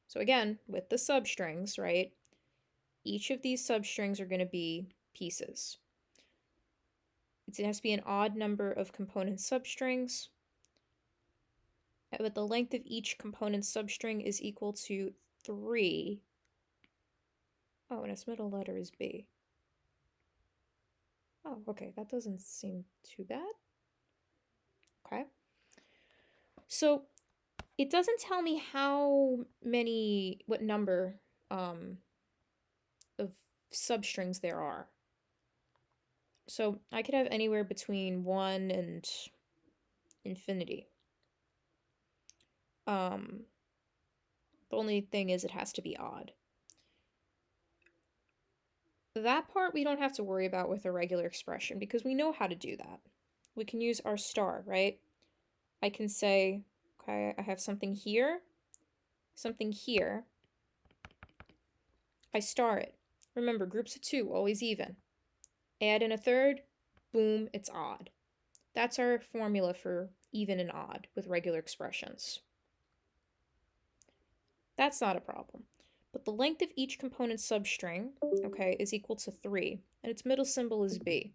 So again, with the substrings, right? Each of these substrings are going to be pieces. It has to be an odd number of component substrings, but the length of each component substring is equal to 3. Oh, and its middle letter is B. Oh, okay, that doesn't seem too bad. Okay. So it doesn't tell me what number of substrings there are. So I could have anywhere between 1 and infinity. The only thing is it has to be odd. That part we don't have to worry about with a regular expression because we know how to do that. We can use our star, right? I can say, okay, I have something here, something here. I star it. Remember, groups of 2, always even. Add in a third, boom, it's odd. That's our formula for even and odd with regular expressions. That's not a problem. But the length of each component substring, okay, is equal to 3, and its middle symbol is B.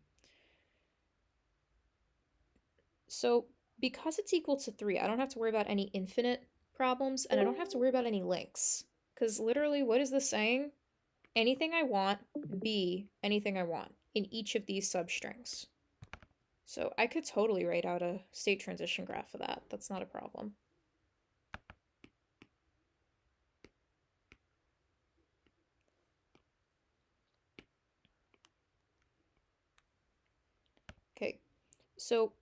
So because it's equal to 3, I don't have to worry about any infinite problems, and I don't have to worry about any links. Because literally, what is this saying? Anything I want, B, anything I want, in each of these substrings. So I could totally write out a state transition graph for that. That's not a problem. Okay, so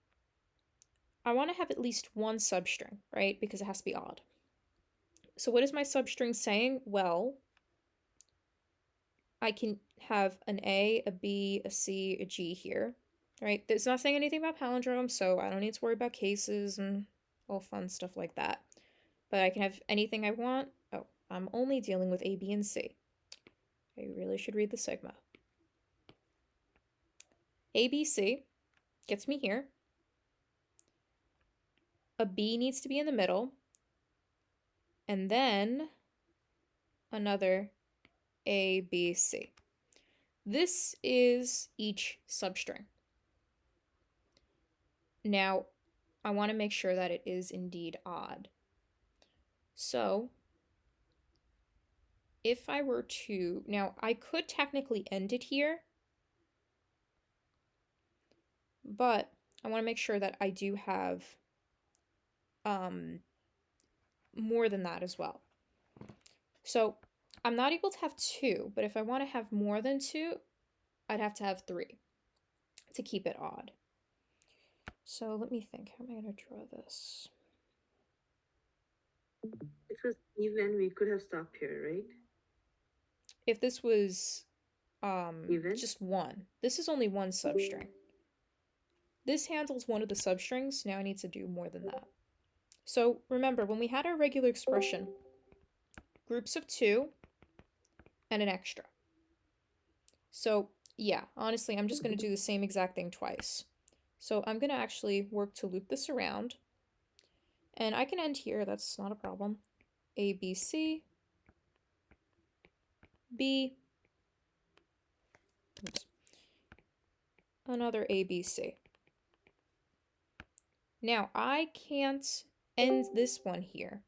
I want to have at least one substring, right? Because it has to be odd. So what is my substring saying? Well, I can have an A, a B, a C, a G here, right? It's not saying anything about palindromes, so I don't need to worry about cases and all fun stuff like that. But I can have anything I want. Oh, I'm only dealing with A, B, and C. I really should read the sigma. A, B, C gets me here. A B needs to be in the middle. And then another A, B, C. This is each substring. Now, I want to make sure that it is indeed odd. So, if I were to, now I could technically end it here, but I want to make sure that I do have more than that as well. So, I'm not able to have 2, but if I want to have more than 2, I'd have to have 3 to keep it odd. So let me think, how am I going to draw this? If it was even, we could have stopped here, right? If this was Even? just 1, this is only one substring. This handles one of the substrings, now I need to do more than that. So remember, when we had our regular expression, groups of 2 and an extra. So yeah, honestly, I'm just going to do the same exact thing twice. So I'm going to actually work to loop this around. And I can end here, that's not a problem. A, B, C, B, oops, another A, B, C. Now, I can't end this one here.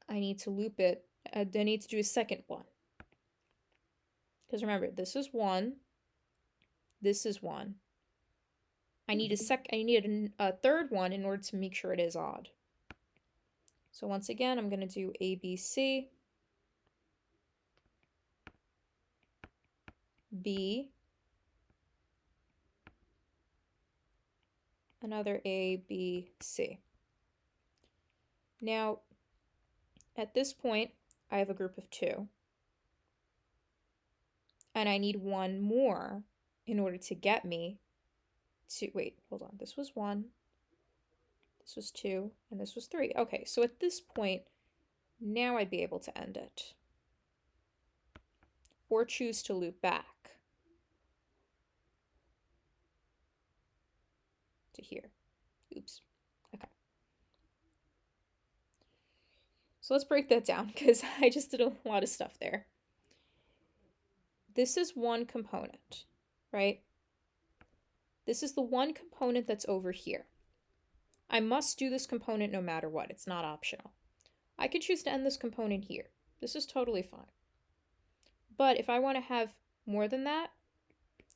I need to loop it. I need to do a second one. Because remember, this is 1. This is 1. I need a third one in order to make sure it is odd. So once again, I'm going to do A, B, C, B, another A, B, C. Now, at this point, I have a group of 2. And I need one more in order to get me to, wait, hold on. This was 1, this was 2, and this was 3. Okay, so at this point, now I'd be able to end it. Or choose to loop back to here. Oops. Okay. So let's break that down because I just did a lot of stuff there. This is one component, right? This is the one component that's over here. I must do this component no matter what. It's not optional. I could choose to end this component here. This is totally fine. But if I want to have more than that,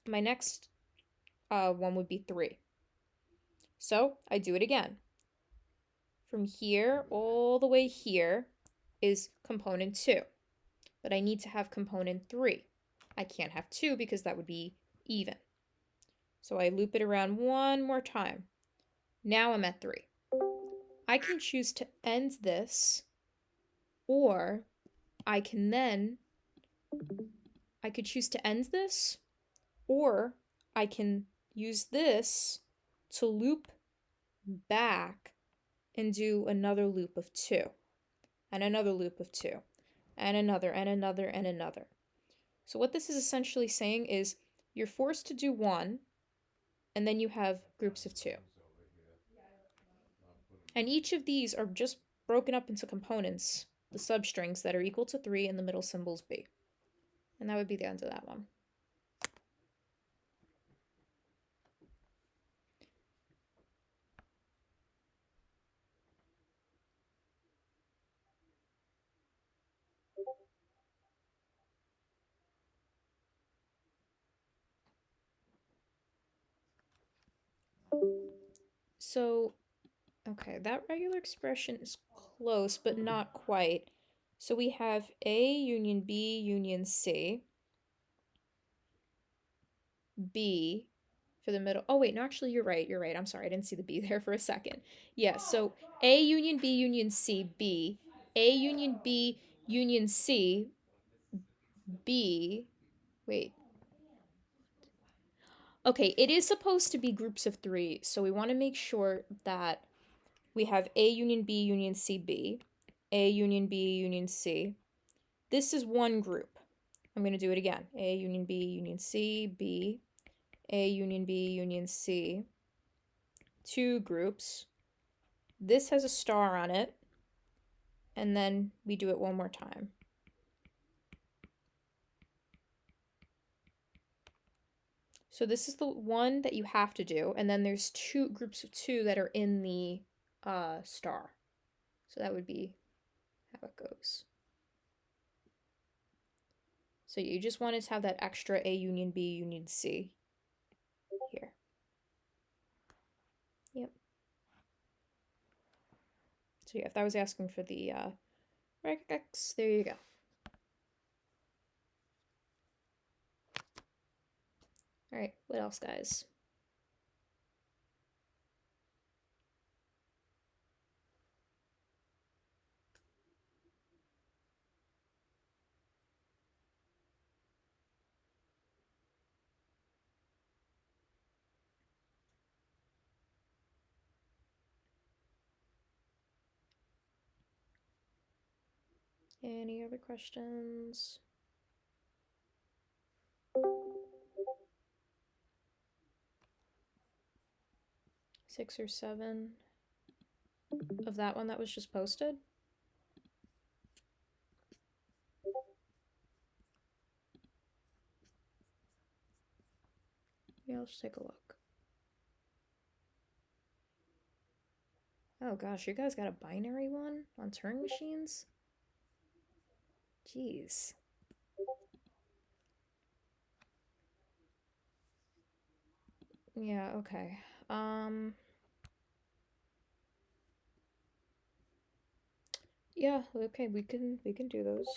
my next one would be 3. So I do it again. From here all the way here is component 2. But I need to have component 3. I can't have 2 because that would be even. So I loop it around one more time. Now I'm at 3. I can choose to end this, or I could choose to end this, or I can use this to loop back and do another loop of 2, and another loop of 2, and another, and another, and another. So what this is essentially saying is you're forced to do 1, and then you have groups of 2. And each of these are just broken up into components, the substrings that are equal to 3, and the middle symbol's B. And that would be the end of that one. So, okay, that regular expression is close, but not quite. So we have A union B union C, B for the middle. Oh, wait, no, actually, you're right. I'm sorry, I didn't see the B there for a second. Yeah, so A union B union C, B. A union B union C, B. Wait. Okay, it is supposed to be groups of 3, so we want to make sure that we have A union B union C, B. A union B union C. This is one group. I'm going to do it again. A union B union C, B. A union B union C. 2 groups. This has a star on it. And then we do it one more time. So this is the one that you have to do. And then there's 2 groups of 2 that are in the star. So that would be how it goes. So you just wanted to have that extra A union B union C here. Yep. So yeah, if that was asking for the regex, there you go. All right, what else, guys? Any other questions? Six or 7 of that one that was just posted? Yeah, let's take a look. Oh gosh, you guys got a binary one on Turing machines? Jeez. Yeah, okay. Yeah, okay, we can do those.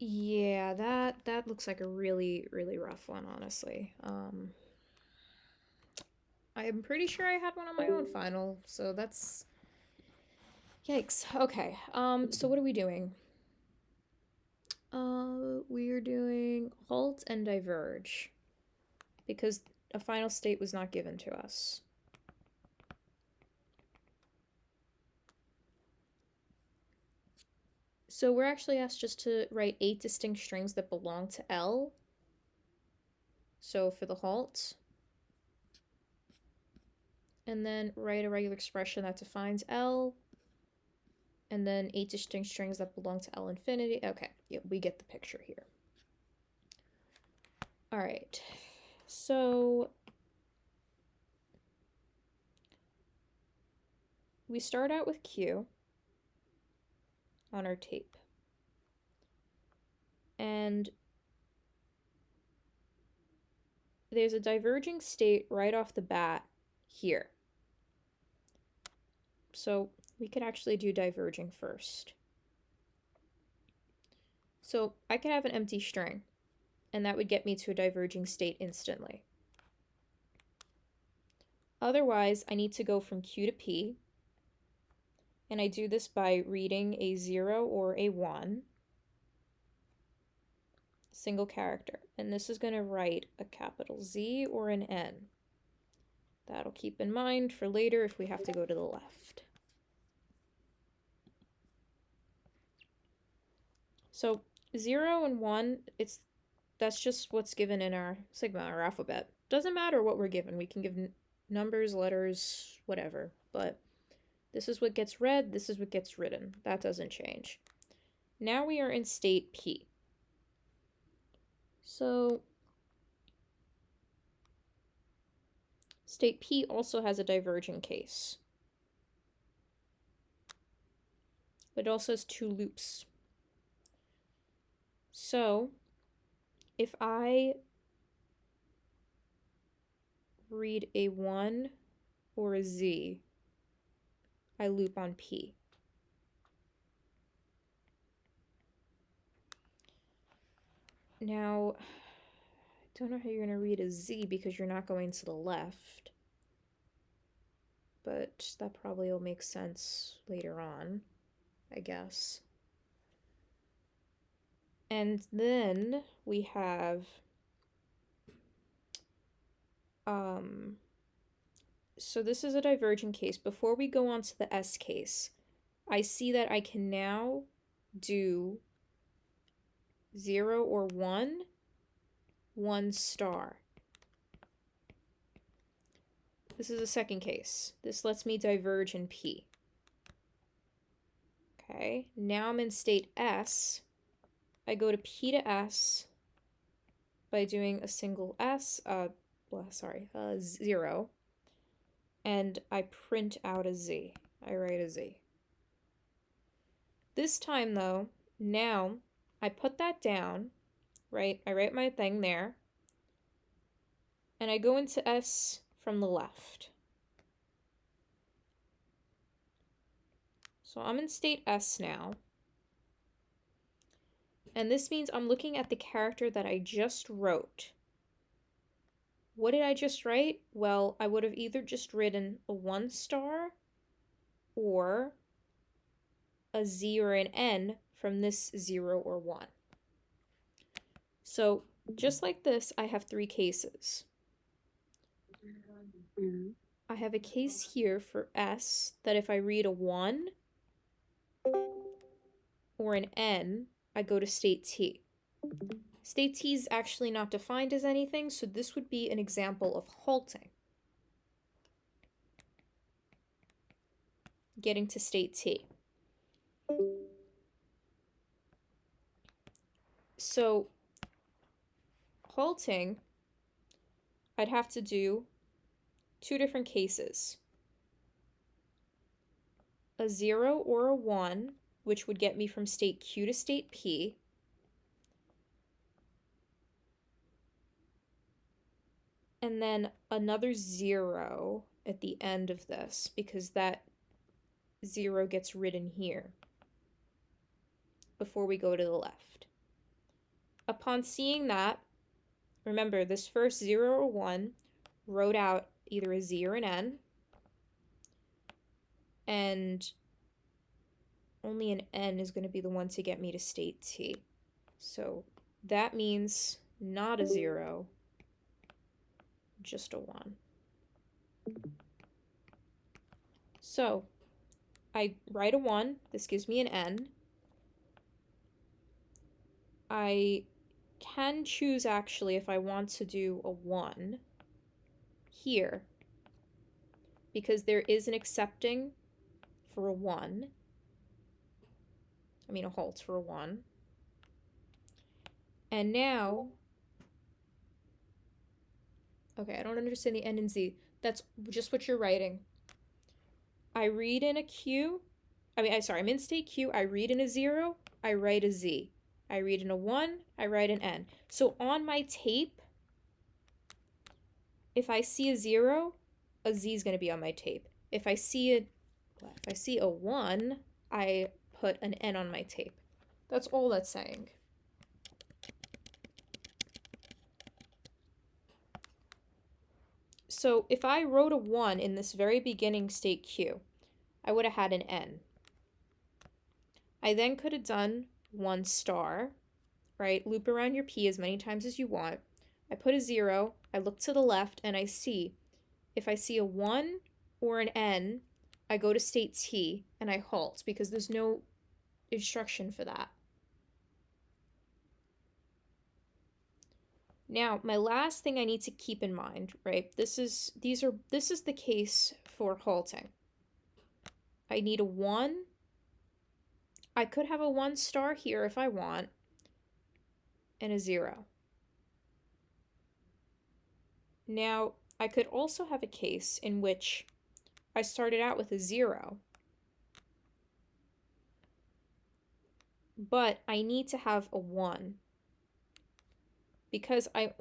Yeah, that looks like a really rough one, honestly. I'm pretty sure I had one on my own final, so that's yikes. Okay. So what are we doing? We are doing halt and diverge because a final state was not given to us. So we're actually asked just to write 8 distinct strings that belong to L. So for the halt, and then write a regular expression that defines L, and then 8 distinct strings that belong to L infinity. Okay, yeah, we get the picture here. All right, so we start out with Q on our tape. And there's a diverging state right off the bat here. So we could actually do diverging first. So I could have an empty string. and that would get me to a diverging state instantly. Otherwise, I need to go from Q to P, and I do this by reading a 0 or a 1, single character, and this is going to write a capital Z or an N. That'll keep in mind for later if we have to go to the left. So 0 and 1, that's just what's given in our sigma, our alphabet. Doesn't matter what we're given. We can give numbers, letters, whatever, but this is what gets read, this is what gets written. That doesn't change. Now we are in state P. So state P also has a divergent case. It also has 2 loops. So if I read a 1 or a Z, I loop on P. Now, I don't know how you're going to read a Z because you're not going to the left, but that probably will make sense later on, I guess. And then we have so this is a divergent case. Before we go on to the S case, I see that I can now do 0 or 1, 1 star. This is a second case. This lets me diverge in P. Okay, now I'm in state S. I go to P to S by doing a single S, 0, and I print out a Z. I write a Z. This time though, now I put that down, right? I write my thing there, and I go into S from the left. So I'm in state S now. And this means I'm looking at the character that I just wrote. What did I just write? Well, I would have either just written a 1 star or a Z or an N from this 0 or 1. So just like this, I have 3 cases. I have a case here for S that if I read a 1 or an N, I go to state T. State T is actually not defined as anything, so this would be an example of halting. Getting to state T. So halting, I'd have to do 2 different cases. A 0 or a 1, which would get me from state Q to state P. And then another 0 at the end of this, because that 0 gets written here before we go to the left. Upon seeing that, remember this first 0 or 1 wrote out either a Z or an N, and only an N is going to be the one to get me to state T. So that means not a 0, just a 1. So I write a 1, this gives me an N. I can choose actually if I want to do a 1 here, because there is an accepting for a 1. I mean a halt for a 1. And now, okay, I don't understand the N and Z. That's just what you're writing. I read in a Q, I'm in state Q, I read in a 0, I write a Z. I read in a 1, I write an N. So on my tape, if I see a 0, a Z is going to be on my tape. If I see a 1, I put an N on my tape. That's all that's saying. So if I wrote a 1 in this very beginning state Q, I would have had an N. I then could have done 1 star, right? Loop around your P as many times as you want. I put a 0, I look to the left, and I see. If I see a 1 or an N, I go to state T and I halt because there's no instruction for that. Now, my last thing I need to keep in mind, right? This is the case for halting. I need a 1. I could have a 1 star here if I want, and a 0. Now, I could also have a case in which I started out with a 0, but I need to have a 1. Because when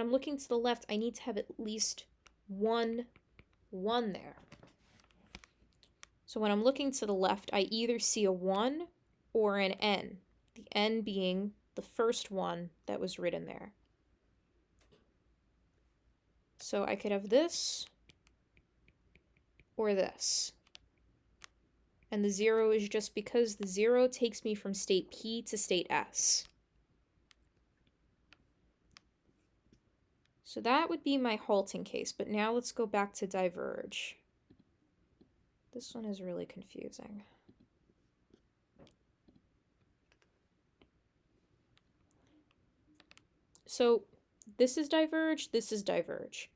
I'm looking to the left, I need to have at least 1 there. So when I'm looking to the left, I either see a 1 or an N, the N being the first one that was written there. So I could have this or this. And the 0 is just because the 0 takes me from state P to state S. So that would be my halting case, but now let's go back to diverge. This one is really confusing. So this is diverge, this is diverge.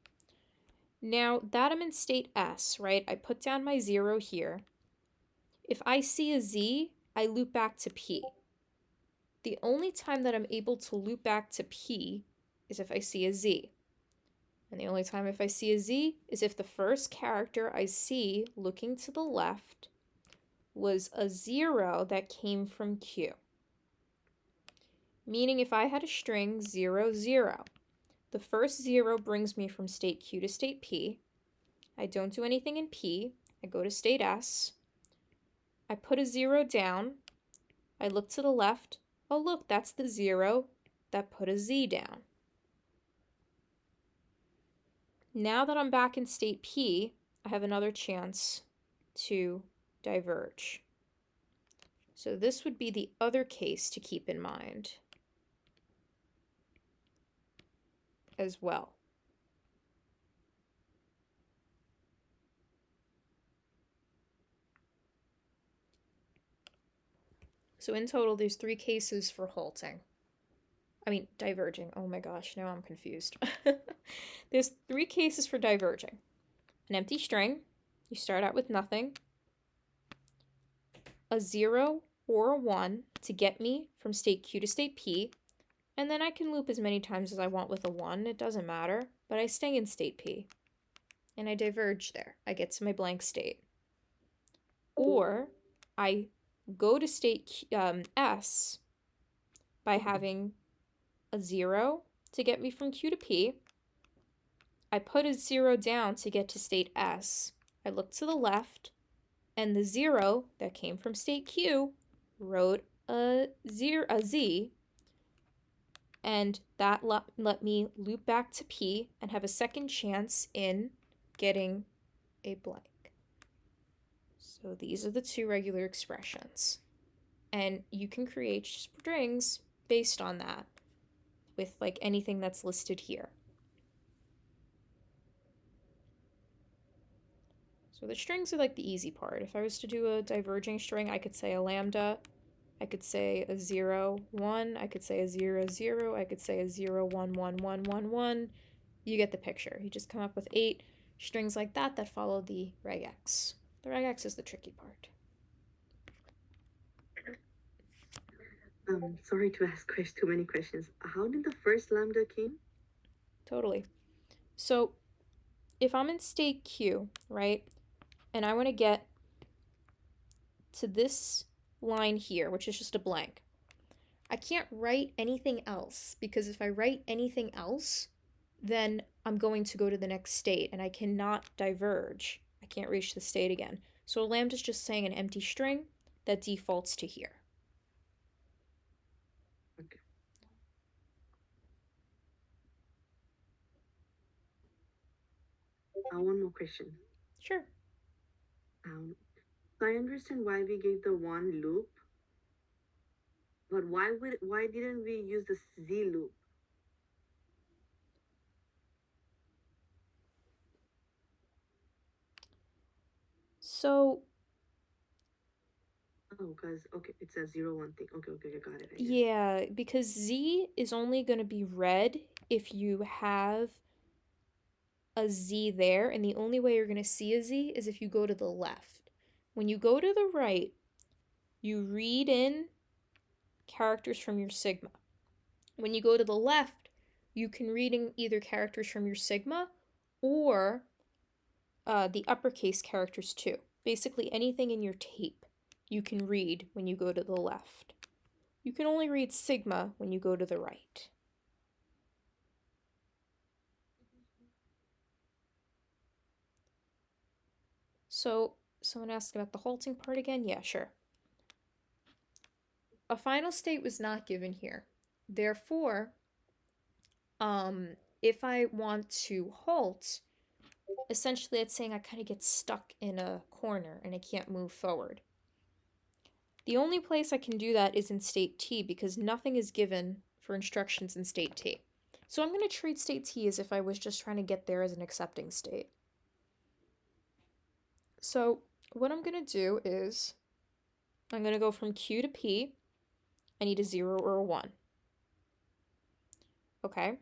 Now that I'm in state S, right, I put down my 0 here. If I see a Z, I loop back to P. The only time that I'm able to loop back to P is if I see a Z. And the only time if I see a Z is if the first character I see looking to the left was a 0 that came from Q. Meaning if I had a string 0, 0, the first 0 brings me from state Q to state P. I don't do anything in P. I go to state S. I put a 0 down. I look to the left. Oh, look, that's the 0 that put a Z down. Now that I'm back in state P, I have another chance to diverge. So this would be the other case to keep in mind as well. So in total, there's 3 cases for halting. I mean, diverging. Oh my gosh, now I'm confused. There's 3 cases for diverging. An empty string, you start out with nothing. A 0 or a 1 to get me from state Q to state P. And then I can loop as many times as I want with a 1, it doesn't matter. But I stay in state P. And I diverge there. I get to my blank state. Or I go to state S by having a 0 to get me from Q to P. I put a 0 down to get to state S. I look to the left, and the 0 that came from state Q wrote a Z, and that let me loop back to P and have a second chance in getting a blank. So these are the 2 regular expressions. And you can create strings based on that with like anything that's listed here. So the strings are like the easy part. If I was to do a diverging string, I could say a lambda, I could say a 0, 1, I could say a 0, 0, I could say a 0, 1, 1, 1, 1, 1. You get the picture. You just come up with 8 strings like that that follow the regex. The regex is the tricky part. Sorry to ask too many questions. How did the first lambda came? Totally. So if I'm in state Q, right, and I want to get to this line here, which is just a blank, I can't write anything else, because if I write anything else, then I'm going to go to the next state, and I cannot diverge. I can't reach the state again. So a lambda is just saying an empty string that defaults to here. One more question. Sure. So I understand why we gave the one loop, but why didn't we use the Z loop? So Because okay, it's a 0 1 thing. Okay, got it. yeah, because Z is only going to be read if you have a Z there, and the only way you're going to see a Z is if you go to the left. When you go to the right, you read in characters from your sigma. When you go to the left, you can read in either characters from your sigma or the uppercase characters too. Basically, anything in your tape you can read when you go to the left. You can only read sigma when you go to the right. So, someone asked about the halting part again? Yeah, sure. A final state was not given here. Therefore, if I want to halt, essentially it's saying I kind of get stuck in a corner and I can't move forward. The only place I can do that is in state T because nothing is given for instructions in state T. So I'm going to treat state T as if I was just trying to get there as an accepting state. So what I'm going to do is I'm going to go from Q to P. I need a 0 or a 1. Okay.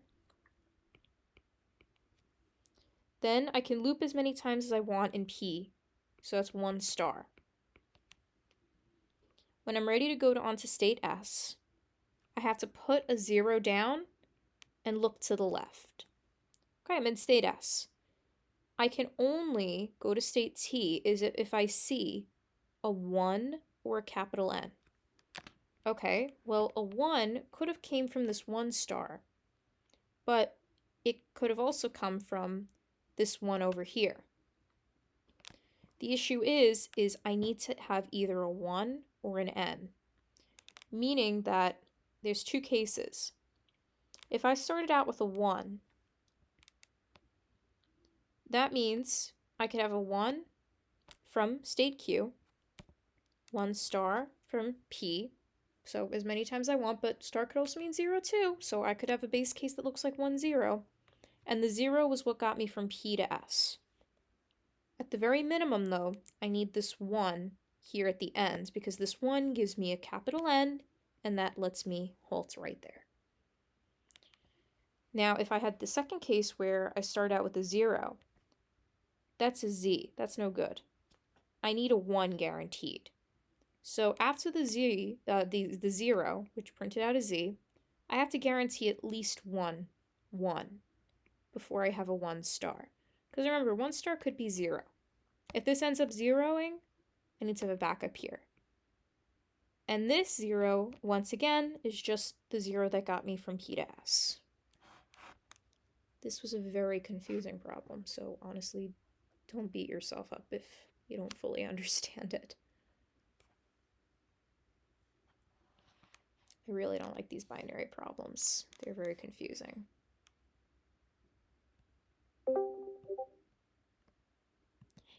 Then I can loop as many times as I want in P. So that's 1 star. When I'm ready to go onto state S, I have to put a 0 down and look to the left. Okay, I'm in state S. I can only go to state T is if I see a 1 or a capital N. Okay, well, a 1 could have came from this 1 star, but it could have also come from this 1 over here. The issue is I need to have either a 1 or an N, meaning that there's two cases. If I started out with a 1, that means I could have a 1 from state Q, 1 star from P, so as many times I want, but star could also mean 0 too, so I could have a base case that looks like 1, 0, and the 0 was what got me from P to S. At the very minimum, though, I need this 1 here at the ends, because this 1 gives me a capital N, and that lets me halt right there. Now, if I had the second case where I start out with a 0, that's a Z. That's no good. I need a 1 guaranteed. So after the Z, the 0, which printed out a Z, I have to guarantee at least 1 before I have a 1 star. Because remember, 1 star could be 0. If this ends up zeroing, I need to have a backup here. And this 0, once again, is just the 0 that got me from P to S. This was a very confusing problem, so honestly, don't beat yourself up if you don't fully understand it. I really don't like these binary problems. They're very confusing.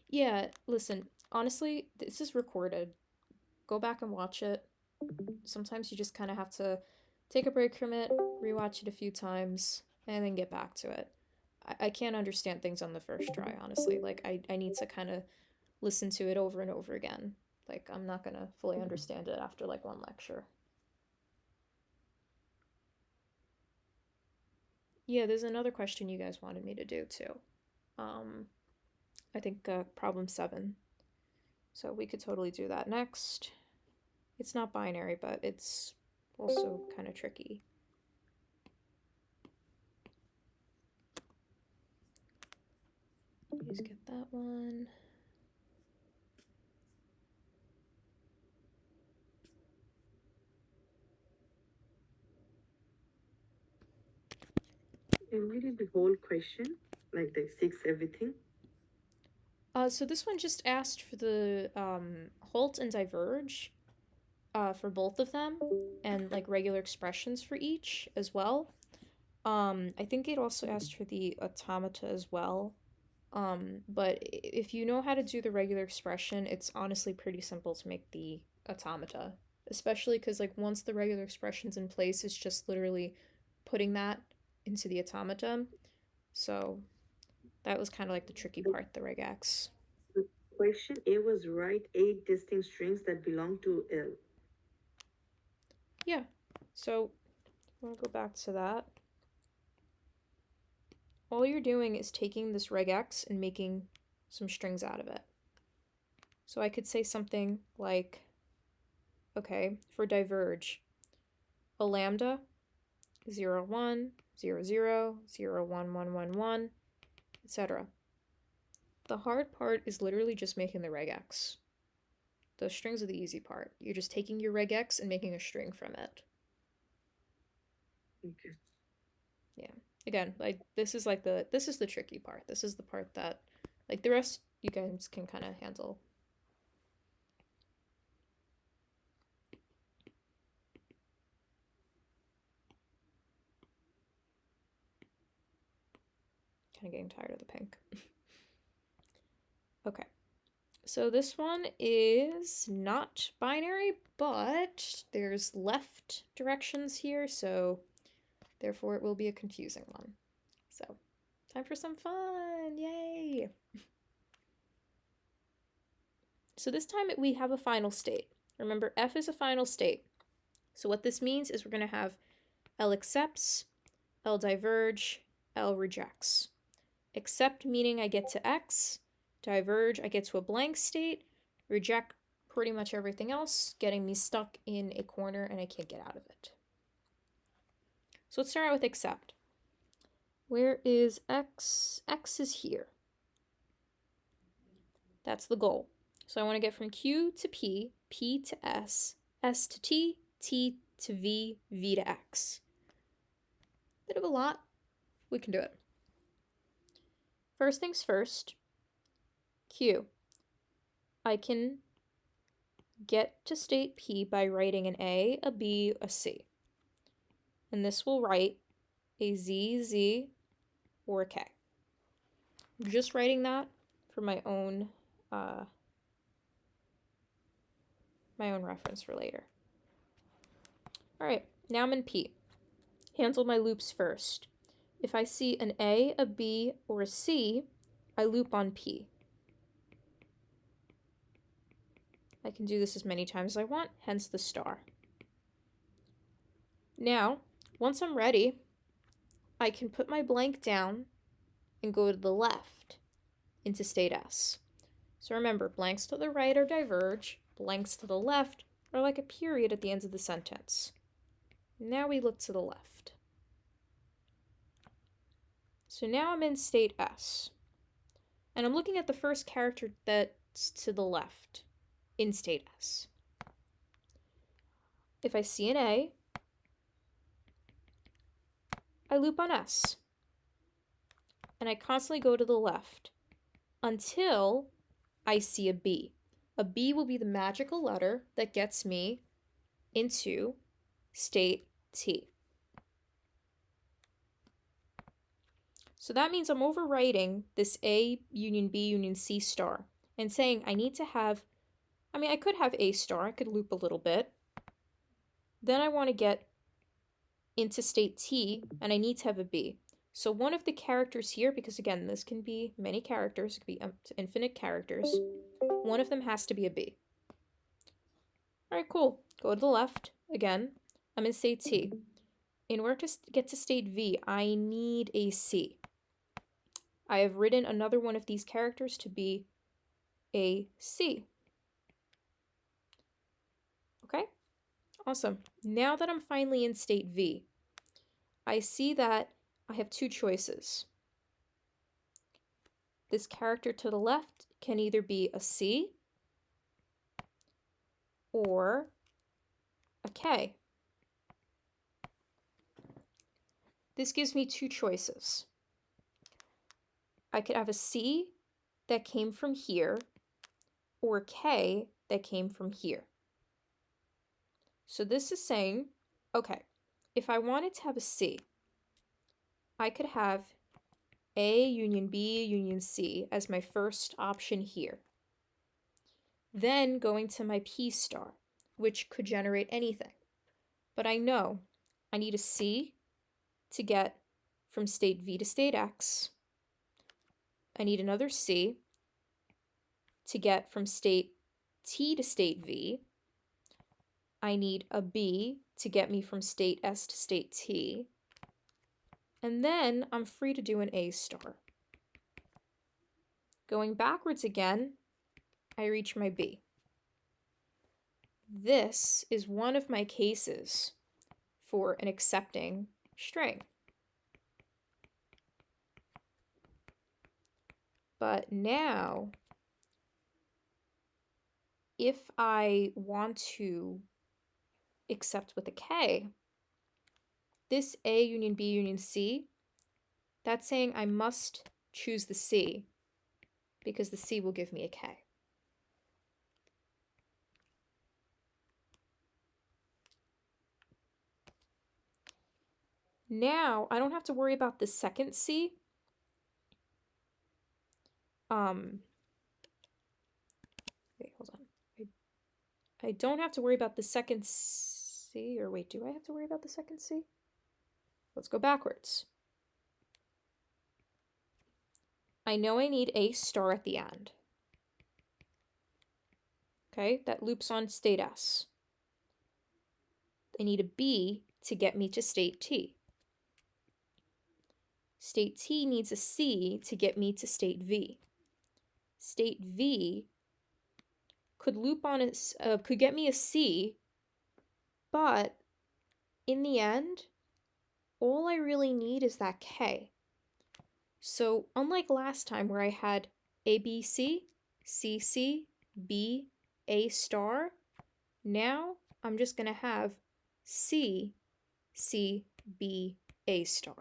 Yeah, listen, honestly, this is recorded. Go back and watch it. Sometimes you just kind of have to take a break from it, rewatch it a few times, and then get back to it. I can't understand things on the first try, honestly. Like, I need to kind of listen to it over and over again. Like, I'm not gonna fully understand it after, like, one lecture. Yeah, there's another question you guys wanted me to do, too. I think problem 7. So we could totally do that next. It's not binary, but it's also kind of tricky. Please get that one. And what is the whole question? Like the 6 everything? So this one just asked for the halt and diverge for both of them, and like regular expressions for each as well. I think it also asked for the automata as well. But if you know how to do the regular expression, it's honestly pretty simple to make the automata. Especially because, like, once the regular expression's in place, it's just literally putting that into the automata. So that was kind of like the tricky part, the regex. The question A was right, 8 distinct strings that belong to L. Yeah. So I want to go back to that. All you're doing is taking this regex and making some strings out of it. So I could say something like, okay, for diverge, a lambda, 0, 1, 0, 0, 0, 1, 1, 1, 1, etc. The hard part is literally just making the regex. The strings are the easy part. You're just taking your regex and making a string from it. Okay. Yeah. Again, like this is the tricky part. This is the part that, like, the rest you guys can kind of handle. Kind of getting tired of the pink. Okay. So this one is not binary, but there's left directions here, so therefore it will be a confusing one. So, time for some fun! Yay! So this time we have a final state. Remember, F is a final state. So what this means is we're going to have L accepts, L diverge, L rejects. Accept meaning I get to X, diverge I get to a blank state, reject pretty much everything else, getting me stuck in a corner and I can't get out of it. So let's start out with accept. Where is X? X is here. That's the goal. So I want to get from Q to P, P to S, S to T, T to V, V to X. Bit of a lot. We can do it. First things first, Q. I can get to state P by writing an A, a B, a C. And this will write a Z, Z, or a K. I'm just writing that for my own reference for later. All right, now I'm in P. Handle my loops first. If I see an A, a B, or a C, I loop on P. I can do this as many times as I want, hence the star. Now, once I'm ready, I can put my blank down and go to the left into state S. So remember, blanks to the right are diverge, blanks to the left are like a period at the end of the sentence. Now we look to the left. So now I'm in state S. And I'm looking at the first character that's to the left in state S. If I see an A, I loop on S. And I constantly go to the left until I see a B. A B will be the magical letter that gets me into state T. So that means I'm overwriting this A union B union C star and saying I need to have, I could have A star, I could loop a little bit. Then I want to get into state T and I need to have a B. So one of the characters here, because again, this can be many characters, it could be up to infinite characters, one of them has to be a B. All right, cool. Go to the left again. I'm in state T. In order to get to state V, I need a C. I have written another one of these characters to be a C. Okay? Awesome. Now that I'm finally in state V, I see that I have two choices. This character to the left can either be a C or a K. This gives me two choices. I could have a C that came from here or a K that came from here. So this is saying, okay, if I wanted to have a C, I could have A union B union C as my first option here. Then going to my P star, which could generate anything. But I know I need a C to get from state V to state X. I need another C to get from state T to state V. I need a B to get me from state S to state T. And then I'm free to do an A star. Going backwards again, I reach my B. This is one of my cases for an accepting string. But now, if I want to accept with a K, this A union B union C, that's saying I must choose the C because the C will give me a K. Now, I don't have to worry about the second C. Wait, hold on. I don't have to worry about the second C, or wait, do I have to worry about the second C? Let's go backwards. I know I need a star at the end. Okay, that loops on state S. I need a B to get me to state T. State T needs a C to get me to state V. State V could loop on could get me a C, but in the end, all I really need is that K. So unlike last time where I had A, B, C, C, C, B, A star, now I'm just going to have C, C, B, A star.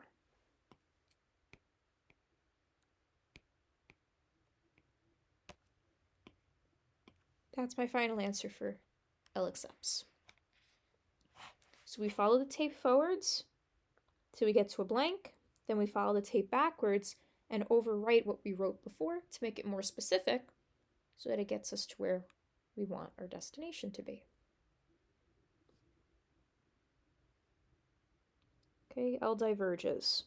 That's my final answer for L accepts. So we follow the tape forwards till we get to a blank, then we follow the tape backwards and overwrite what we wrote before to make it more specific so that it gets us to where we want our destination to be. Okay, L diverges.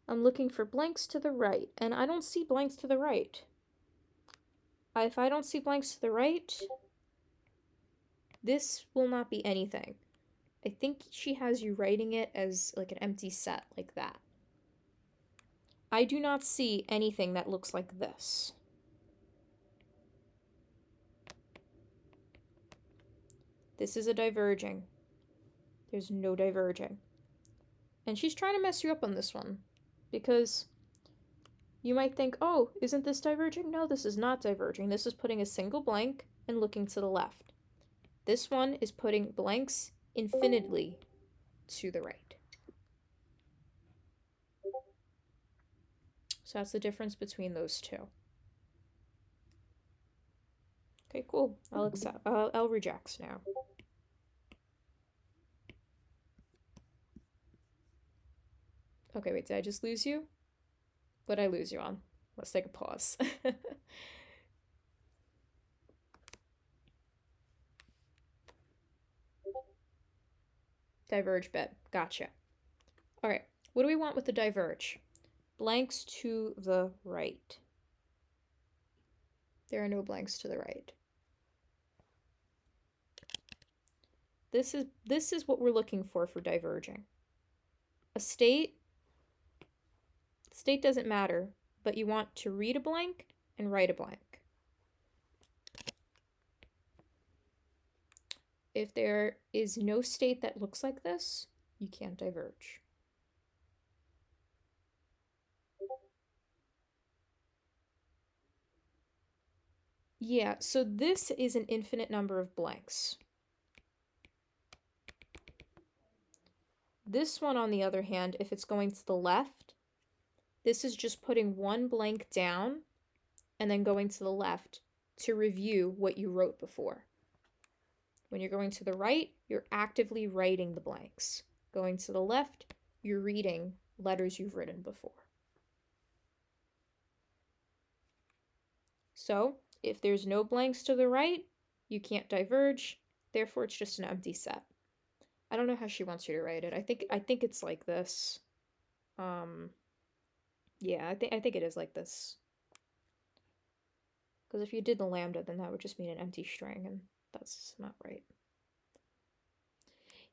I'm looking for blanks to the right, and I don't see blanks to the right. If I don't see blanks to the right, this will not be anything. I think she has you writing it as like an empty set like that. I do not see anything that looks like this. This is a diverging. There's no diverging. And she's trying to mess you up on this one because you might think, oh, isn't this diverging? No, this is not diverging. This is putting a single blank and looking to the left. This one is putting blanks infinitely to the right. So that's the difference between those two. Okay, cool. I'll accept. I'll reject now. Okay, wait, did I just lose you? What did I lose you on? Let's take a pause. Diverge bit. Gotcha. All right, what do we want with the diverge? Blanks to the right. There are no blanks to the right. This is what we're looking for diverging. A state doesn't matter, but you want to read a blank and write a blank. If there is no state that looks like this, you can't diverge. Yeah, so this is an infinite number of blanks. This one, on the other hand, if it's going to the left, this is just putting one blank down and then going to the left to review what you wrote before. When you're going to the right, you're actively writing the blanks. Going to the left, you're reading letters you've written before. So if there's no blanks to the right, you can't diverge, therefore it's just an empty set. I don't know how she wants you to write it. I think it's like this. Yeah, I think it is like this. Because if you did the lambda, then that would just mean an empty string, and that's not right.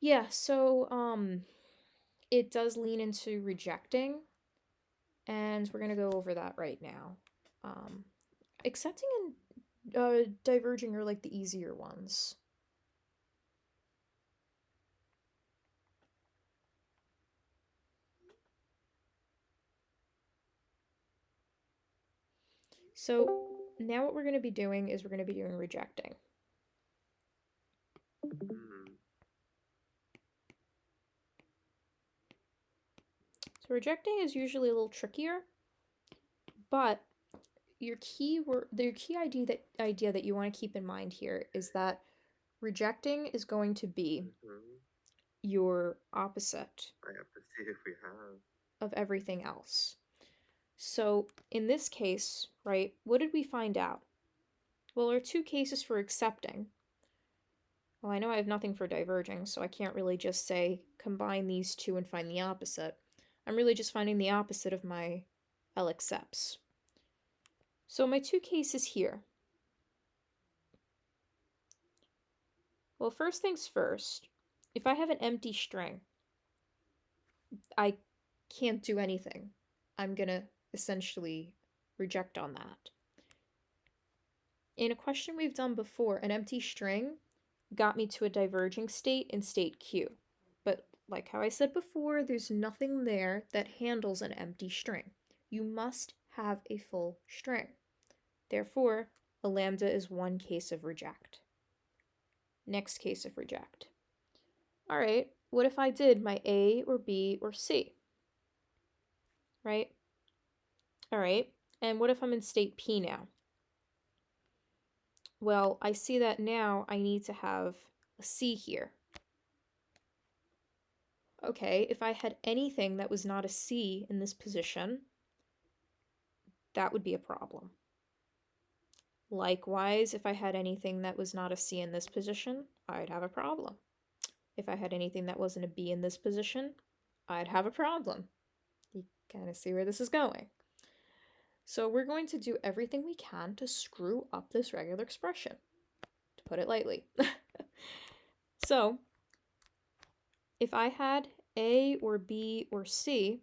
Yeah, so it does lean into rejecting, and we're gonna go over that right now. Accepting and diverging are like the easier ones. So now what we're going to be doing is we're going to be doing rejecting. So rejecting is usually a little trickier, but the key idea that you want to keep in mind here is that rejecting is going to be your opposite I have to see if we have of everything else. So in this case, right, what did we find out? Well, there are two cases for accepting. Well, I know I have nothing for diverging, so I can't really just say combine these two and find the opposite. I'm really just finding the opposite of my L accepts. So my two cases here. Well, first things first, if I have an empty string, I can't do anything. I'm gonna essentially reject on that. In a question we've done before, an empty string got me to a diverging state in state Q. But like how I said before, there's nothing there that handles an empty string. You must have a full string. Therefore, a lambda is one case of reject. Next case of reject. All right, what if I did my A or B or C? Right? All right, and what if I'm in state P now? Well, I see that now I need to have a C here. Okay, if I had anything that was not a C in this position, that would be a problem. Likewise, if I had anything that was not a C in this position, I'd have a problem. If I had anything that wasn't a B in this position, I'd have a problem. You kind of see where this is going. So we're going to do everything we can to screw up this regular expression, to put it lightly. So if I had A or B or C,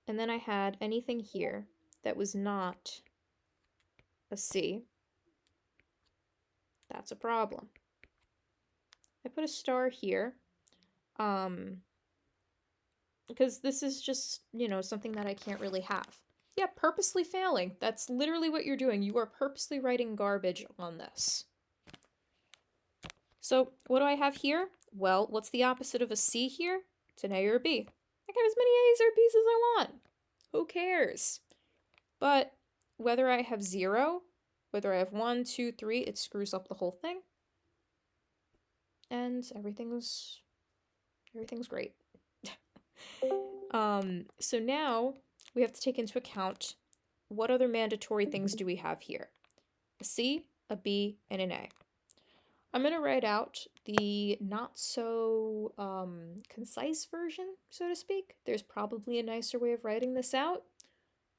and then I had anything here that was not a C, that's a problem. I put a star here, because this is just, something that I can't really have. Yeah, purposely failing. That's literally what you're doing. You are purposely writing garbage on this. So what do I have here? Well, what's the opposite of a C here? It's an A or a B. I can have as many A's or B's as I want. Who cares? But whether I have 0, whether I have 1, 2, 3, it screws up the whole thing. And everything's great. So now we have to take into account what other mandatory things do we have here? A C, a B, and an A. I'm going to write out the not so concise version, so to speak. There's probably a nicer way of writing this out,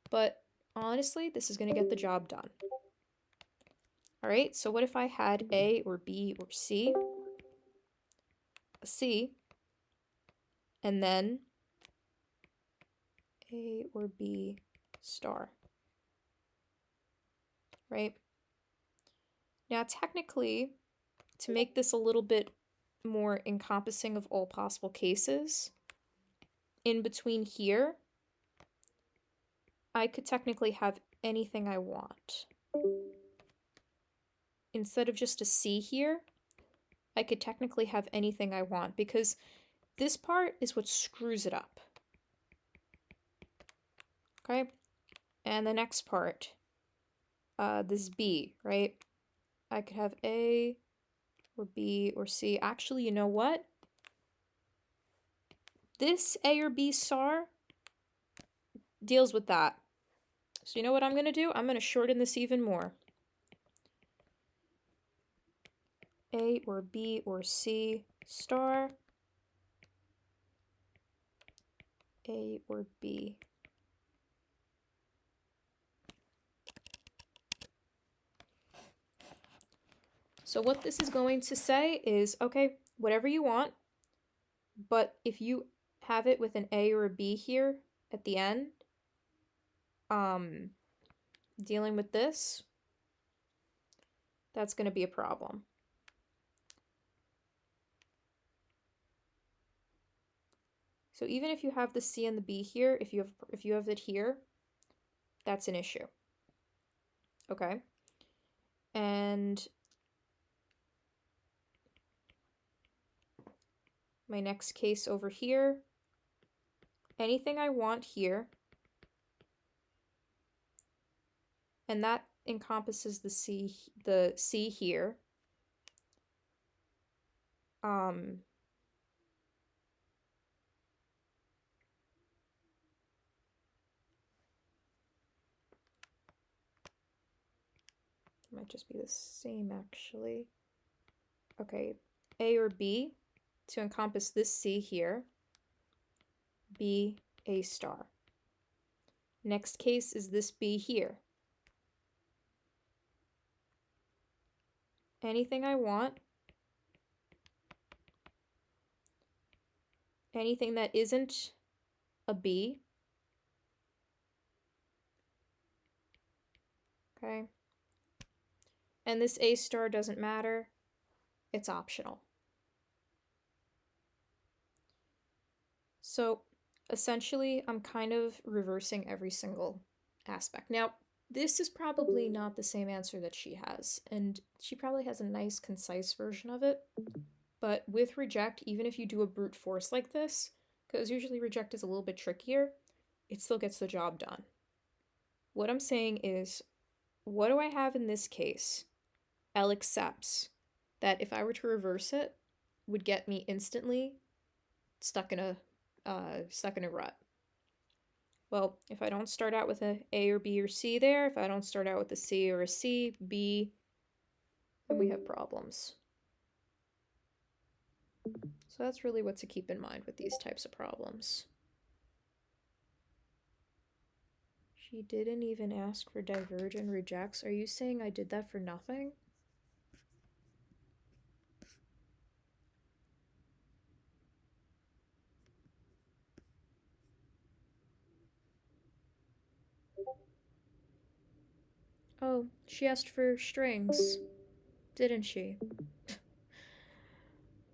but honestly, this is going to get the job done. All right, so what if I had A or B or C? A C, and then A or B star, right? Now, technically, to make this a little bit more encompassing of all possible cases, in between here, I could technically have anything I want. Instead of just a C here, I could technically have anything I want, because this part is what screws it up. Okay? And the next part, this B, right? I could have A or B or C. Actually, you know what? This A or B star deals with that. So you know what I'm going to do? I'm going to shorten this even more. A or B or C star. A or B. So what this is going to say is, okay, whatever you want, but if you have it with an A or a B here at the end, dealing with this, that's going to be a problem. So even if you have the C and the B here, if you have it here, that's an issue. Okay? And my next case over here, anything I want here, and that encompasses the C here. Might just be the same actually. Okay, A or B to encompass this C here. B, A star. Next case is this B here. Anything I want. Anything that isn't a B. Okay. And this A star doesn't matter. It's optional. So essentially, I'm kind of reversing every single aspect. Now, this is probably not the same answer that she has, and she probably has a nice, concise version of it. But with reject, even if you do a brute force like this, because usually reject is a little bit trickier, it still gets the job done. What I'm saying is, what do I have in this case? L accepts that if I were to reverse it, would get me instantly stuck in a rut. Well, if I don't start out with a A or B or C there, if I don't start out with a C or a C, B, then we have problems. So that's really what to keep in mind with these types of problems. She didn't even ask for divergent rejects. Are you saying I did that for nothing? Oh, she asked for strings, didn't she?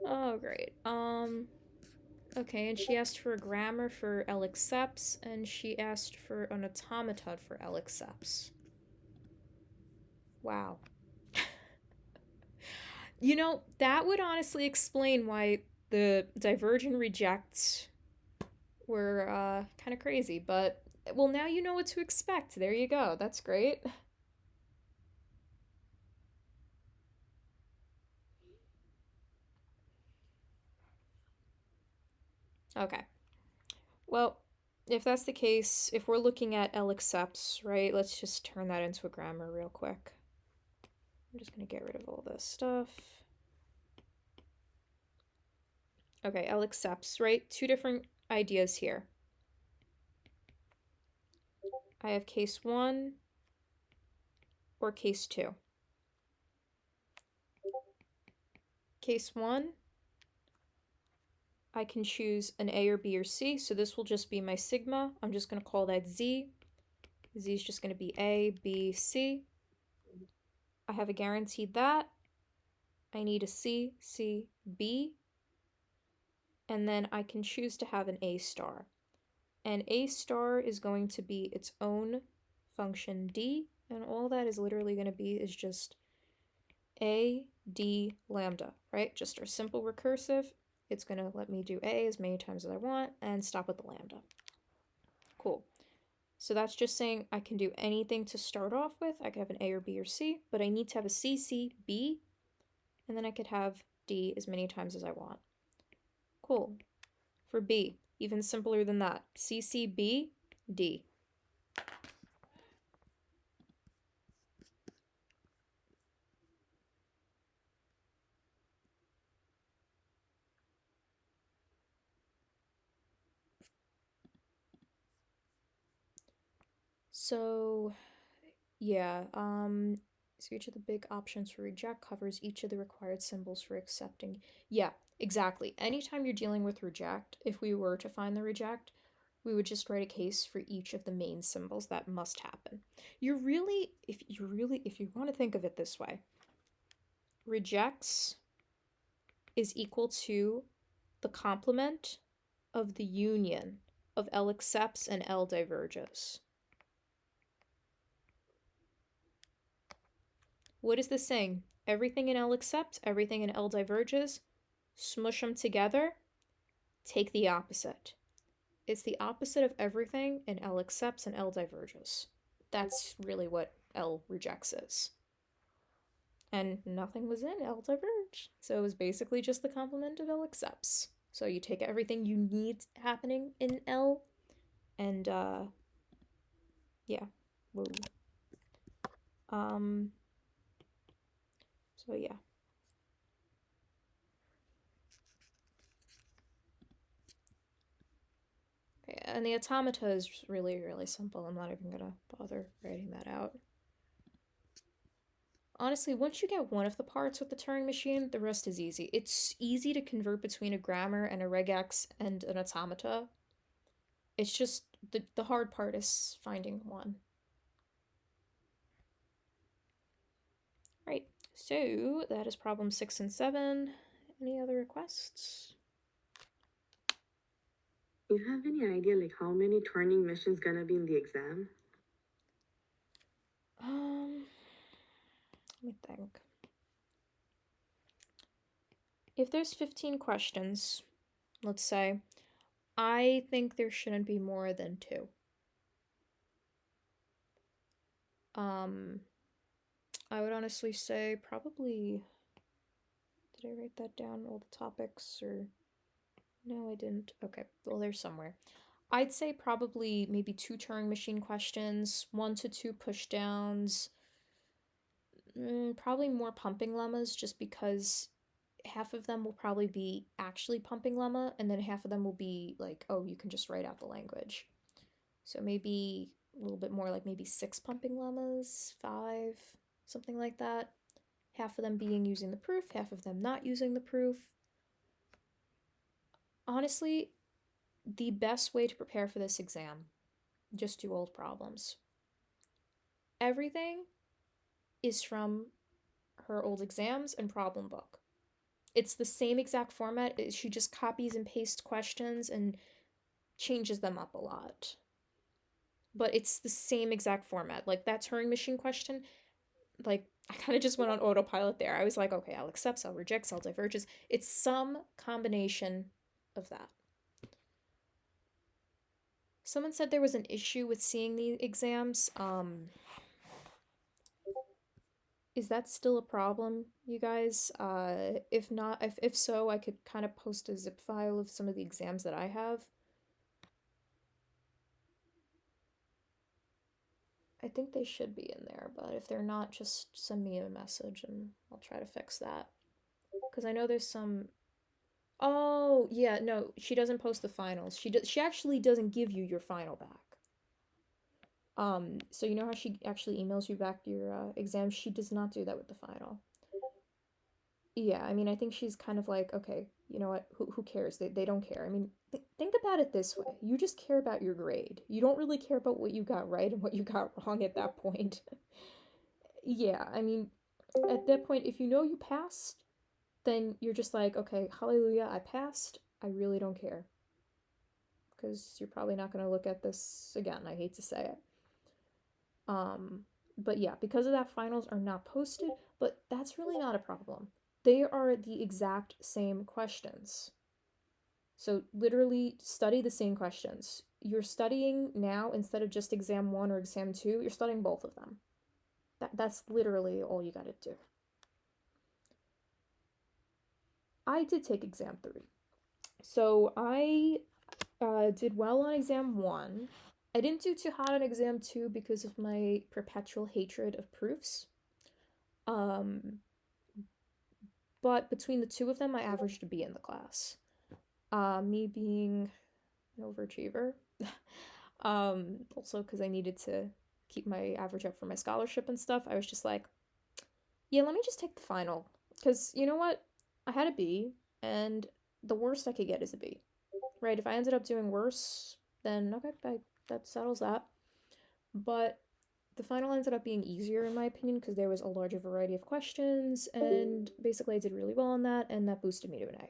Oh, great. Okay, and she asked for a grammar for L accepts, and she asked for an automaton for L accepts. Wow. You know, that would honestly explain why the divergent rejects were kind of crazy, but well, now you know what to expect. There you go. That's great. Okay. Well, if that's the case, if we're looking at L accepts, right, let's just turn that into a grammar real quick. I'm just going to get rid of all this stuff. Okay, L accepts, right? Two different ideas here. I have case 1 or case 2. Case 1, I can choose an A or B or C, so this will just be my sigma. I'm just going to call that Z. Z is just going to be A, B, C. I have a guaranteed that. I need a C, C, B. And then I can choose to have an A star. And A star is going to be its own function D, and all that is literally going to be is just A, D, lambda, right? Just our simple recursive. It's going to let me do A as many times as I want and stop with the lambda. Cool. So that's just saying I can do anything to start off with. I could have an A or B or C, but I need to have a C, C, B, and then I could have D as many times as I want. Cool. For B, Even simpler than that. CCB, D. So, yeah, so each of the big options for reject covers each of the required symbols for accepting. Yeah, exactly. Anytime you're dealing with reject, if we were to find the reject, we would just write a case for each of the main symbols that must happen. If you want to think of it this way, rejects is equal to the complement of the union of L accepts and L diverges. What is this saying? Everything in L accepts, everything in L diverges, smush them together, take the opposite. It's the opposite of everything in L accepts and L diverges. That's really what L rejects is. And nothing was in L diverge. So it was basically just the complement of L accepts. So you take everything you need happening in L and yeah. Whoa. So yeah. Okay, and the automata is really, really simple. I'm not even gonna bother writing that out. Honestly, once you get one of the parts with the Turing machine, the rest is easy. It's easy to convert between a grammar and a regex and an automata. It's just the hard part is finding one. Right, so that is problem 6 and 7. Any other requests? Do you have any idea like how many Turing missions gonna be in the exam? Let me think. If there's 15 questions, let's say, I think there shouldn't be more than 2. I would honestly say probably. Did I write that down? All the topics, or no, I didn't. Okay, well, there's somewhere. I'd say probably maybe 2 Turing machine questions, 1 to 2 pushdowns, probably more pumping lemmas, just because half of them will probably be actually pumping lemma, and then half of them will be like, oh, you can just write out the language. So maybe a little bit more, like maybe 6 pumping lemmas, 5, something like that. Half of them being using the proof, half of them not using the proof. Honestly, the best way to prepare for this exam, just do old problems. Everything is from her old exams and problem book. It's the same exact format. She just copies and pastes questions and changes them up a lot. But it's the same exact format. Like that Turing machine question, like I kind of just went on autopilot there. I was like, okay, I'll accept, I'll reject, I'll diverges. It's some combination of that. Someone said there was an issue with seeing the exams. Is that still a problem, you guys? If not, if so, I could kind of post a zip file of some of the exams that I have. I think they should be in there, but if they're not, just send me a message and I'll try to fix that. Because I know there's some. Oh yeah, no, she doesn't post the finals. She actually doesn't give you your final back. So you know how she actually emails you back your exams? She does not do that with the final. Yeah, I mean, I think she's kind of like, okay, you know what? Who cares? They don't care. I mean, think about it this way. You just care about your grade. You don't really care about what you got right and what you got wrong at that point. Yeah, I mean, at that point, if you know you passed, then you're just like, okay, hallelujah, I passed. I really don't care. Because you're probably not going to look at this again. I hate to say it. But yeah, because of that, finals are not posted, but that's really not a problem. They are the exact same questions. So literally study the same questions. You're studying now instead of just exam 1 or exam 2, you're studying both of them. That's literally all you gotta do. I did take exam 3. So I Did well on exam 1. I didn't do too hot on exam 2 because of my perpetual hatred of proofs. But between the two of them, I averaged a B in the class. Me being an overachiever. Also because I needed to keep my average up for my scholarship and stuff, I was just like, yeah, let me just take the final. Because you know what? I had a B, and the worst I could get is a B. Right? If I ended up doing worse, then okay, that settles that. But the final ended up being easier in my opinion because there was a larger variety of questions, and basically I did really well on that, and that boosted me to an A.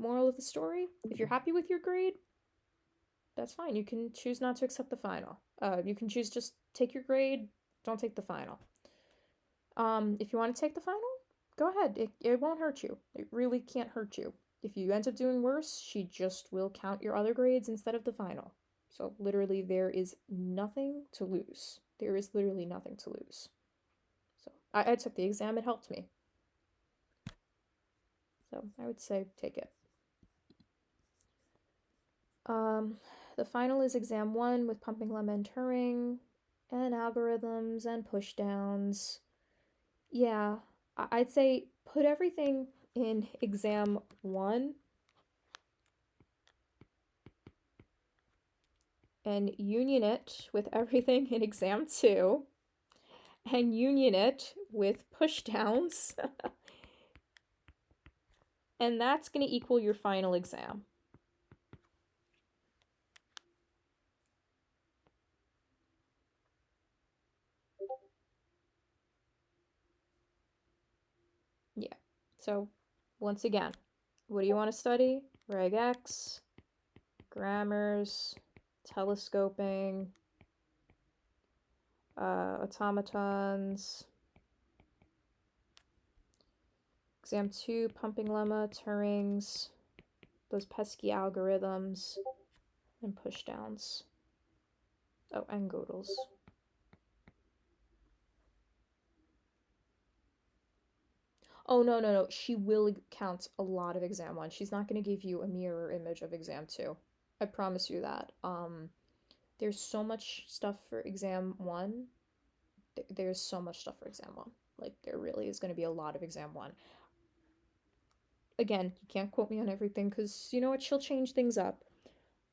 Moral of the story, if you're happy with your grade, that's fine. You can choose not to accept the final. You can choose just take your grade, don't take the final. If you want to take the final, go ahead. It won't hurt you. It really can't hurt you. If you end up doing worse, she just will count your other grades instead of the final. So literally there is nothing to lose. There is literally nothing to lose. So I took the exam, it helped me. So I would say take it. The final is exam 1 with pumping lemma and Turing, and algorithms and pushdowns. Yeah, I'd say put everything in exam 1 and union it with everything in exam 2 and union it with pushdowns. And that's going to equal your final exam. Yeah. So, once again, what do you want to study? Reg X, grammars, telescoping, automatons, exam 2, pumping lemma, Turings, those pesky algorithms, and pushdowns. Oh, and Gödel's. Oh, no. She will count a lot of exam 1. She's not going to give you a mirror image of exam 2. I promise you that. There's so much stuff for exam 1. There's so much stuff for exam 1. Like, there really is going to be a lot of exam 1. Again, you can't quote me on everything because, you know what, she'll change things up.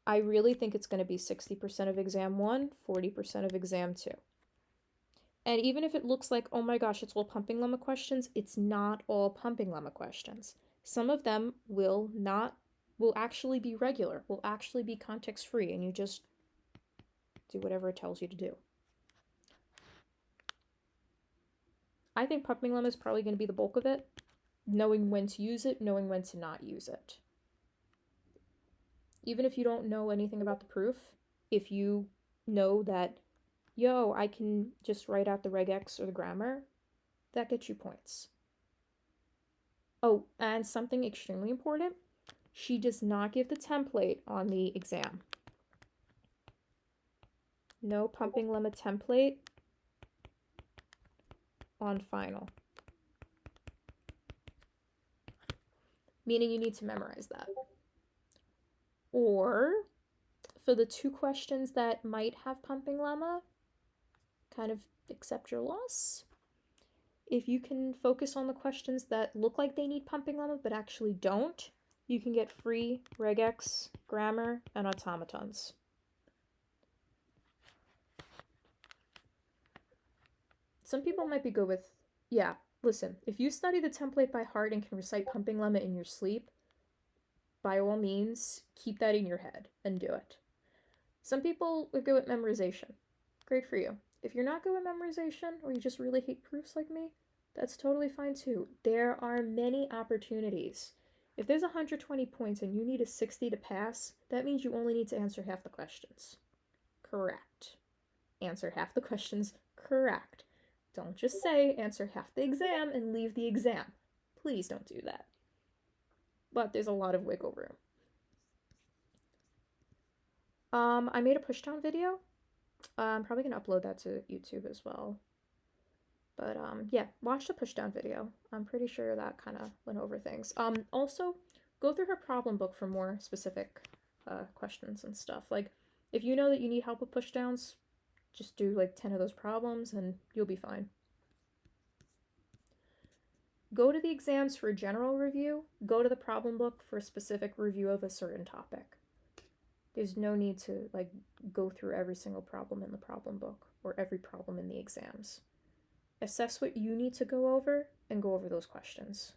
I really think it's going to be 60% of exam 1, 40% of exam 2. And even if it looks like, oh my gosh, it's all pumping lemma questions, it's not all pumping lemma questions. Some of them will actually be regular, will actually be context free, and you just do whatever it tells you to do. I think pumping lemma is probably going to be the bulk of it. Knowing when to use it, knowing when to not use it. Even if you don't know anything about the proof, if you know that, yo, I can just write out the regex or the grammar, that gets you points. Oh, and something extremely important, she does not give the template on the exam. No pumping lemma template on final. Meaning you need to memorize that. Or, for the 2 questions that might have pumping lemma, kind of accept your loss. If you can focus on the questions that look like they need pumping lemma but actually don't, you can get free regex, grammar, and automatons. Some people might be good with, yeah, listen, if you study the template by heart and can recite pumping lemma in your sleep, by all means, keep that in your head and do it. Some people are good at memorization. Great for you. If you're not good at memorization, or you just really hate proofs like me, that's totally fine too. There are many opportunities. If there's 120 points and you need a 60 to pass, that means you only need to answer half the questions. Correct. Answer half the questions correct. Don't just say answer half the exam and leave the exam. Please don't do that. But there's a lot of wiggle room. I made a pushdown video. I'm probably gonna upload that to YouTube as well. But yeah, watch the pushdown video. I'm pretty sure that kind of went over things. Also, go through her problem book for more specific questions and stuff. Like, if you know that you need help with pushdowns, just do like 10 of those problems and you'll be fine. Go to the exams for a general review. Go to the problem book for a specific review of a certain topic. There's no need to like go through every single problem in the problem book or every problem in the exams. Assess what you need to go over and go over those questions.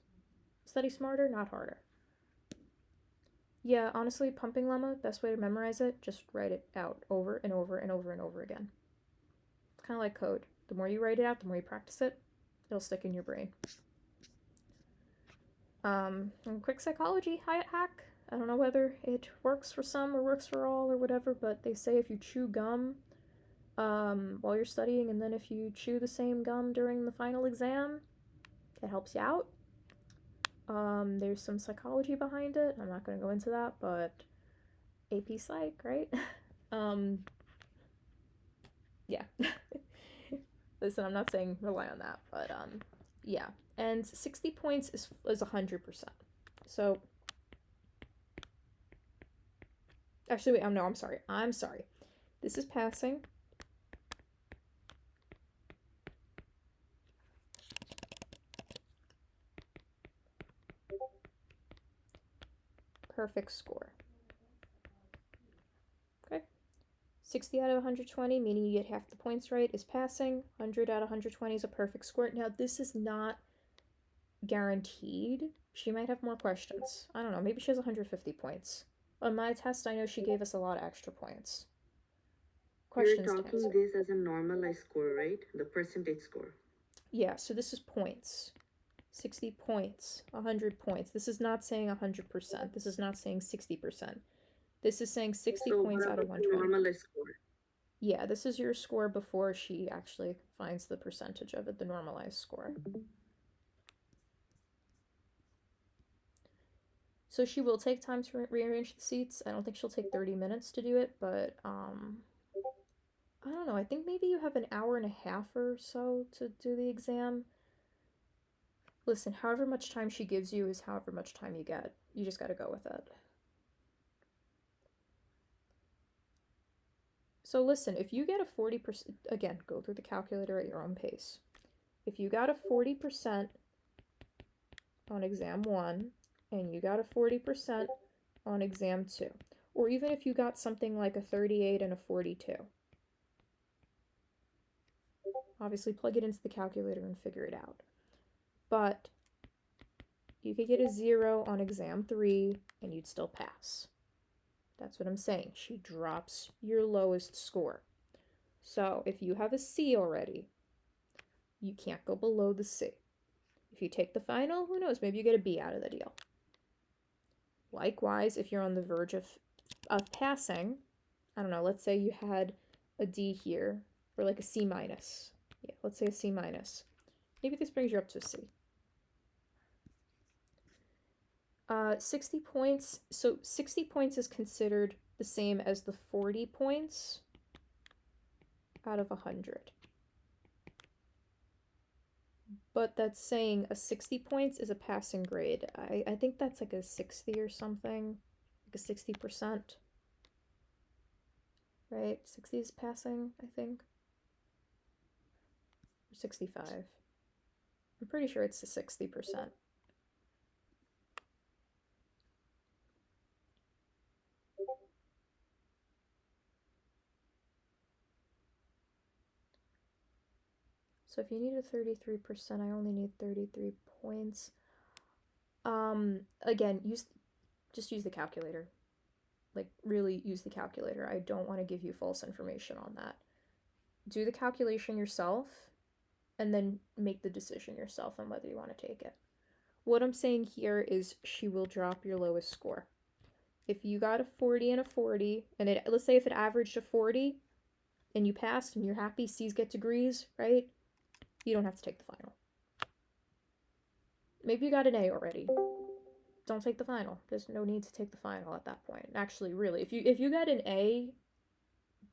Study smarter, not harder. Yeah, honestly, pumping lemma, best way to memorize it, just write it out over and over and over and over again. It's kind of like code. The more you write it out, the more you practice it, it'll stick in your brain. And quick psychology hack. I don't know whether it works for some or works for all or whatever, but they say if you chew gum while you're studying, and then if you chew the same gum during the final exam, it helps you out. There's some psychology behind it. I'm not going to go into that, but AP Psych, right? Yeah. Listen, I'm not saying rely on that, but yeah. And 60 points is 100%. So, actually, wait, I'm sorry. This is passing. Perfect score. Okay. 60 out of 120, meaning you get half the points right, is passing. 100 out of 120 is a perfect score. Now, this is not guaranteed. She might have more questions. I don't know. Maybe she has 150 points. On my test, I know she gave us a lot of extra points. Questions. You're talking this as a normalized score, right? The percentage score. Yeah, so this is points. 60 points, 100 points. This is not saying 100%. This is not saying 60%. This is saying 60 points out of 120. Normalized score. Yeah, this is your score before she actually finds the percentage of it, the normalized score. So she will take time to rearrange the seats. I don't think she'll take 30 minutes to do it, but I don't know. I think maybe you have an hour and a half or so to do the exam. Listen, however much time she gives you is however much time you get. You just got to go with it. So listen, if you get a 40%, again, go through the calculator at your own pace. If you got a 40% on exam 1 and you got a 40% on exam 2, or even if you got something like a 38 and a 42, obviously plug it into the calculator and figure it out. But you could get a 0 on exam 3 and you'd still pass. That's what I'm saying. She drops your lowest score. So if you have a C already, you can't go below the C. If you take the final, who knows? Maybe you get a B out of the deal. Likewise, if you're on the verge of passing, I don't know, let's say you had a D here, or like a C minus. Yeah, let's say a C minus. Maybe this brings you up to a C. 60 points. So 60 points is considered the same as the 40 points out of 100. But that's saying a 60 points is a passing grade. I think that's like a 60 or something, like a 60%. Right? 60 is passing, I think. Or 65. I'm pretty sure it's a 60%. So if you need a 33%, I only need 33 points. Again, just use the calculator. Like, really use the calculator. I don't want to give you false information on that. Do the calculation yourself, and then make the decision yourself on whether you want to take it. What I'm saying here is she will drop your lowest score. If you got a 40 and a 40, and let's say if it averaged a 40, and you passed, and you're happy, C's get degrees, right? You don't have to take the final. Maybe you got an A already. Don't take the final. There's no need to take the final at that point. Actually, really, if you got an A,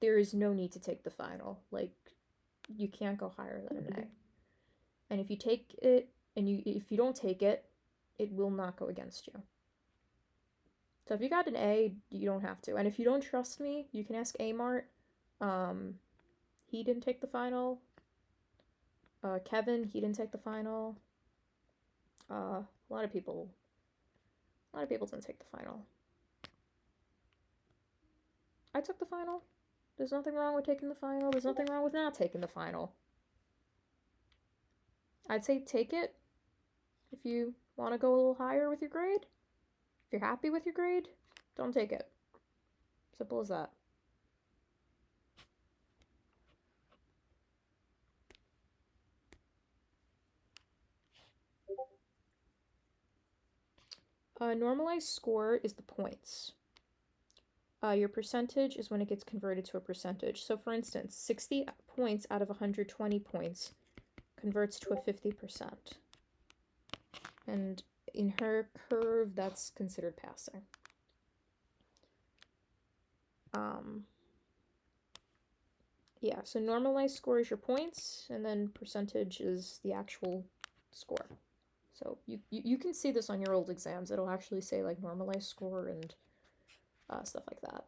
there is no need to take the final. Like, you can't go higher than an A. And if you take it, and if you don't take it, it will not go against you. So if you got an A, you don't have to. And if you don't trust me, you can ask Amart. He didn't take the final. Kevin, he didn't take the final. A lot of people didn't take the final. I took the final. There's nothing wrong with taking the final. There's nothing wrong with not taking the final. I'd say take it if you want to go a little higher with your grade. If you're happy with your grade, don't take it. Simple as that. Normalized score is the points. Your percentage is when it gets converted to a percentage. So for instance, 60 points out of 120 points converts to a 50%. And in her curve, that's considered passing. Yeah, so normalized score is your points, and then percentage is the actual score. So you can see this on your old exams. It'll actually say like normalized score and stuff like that.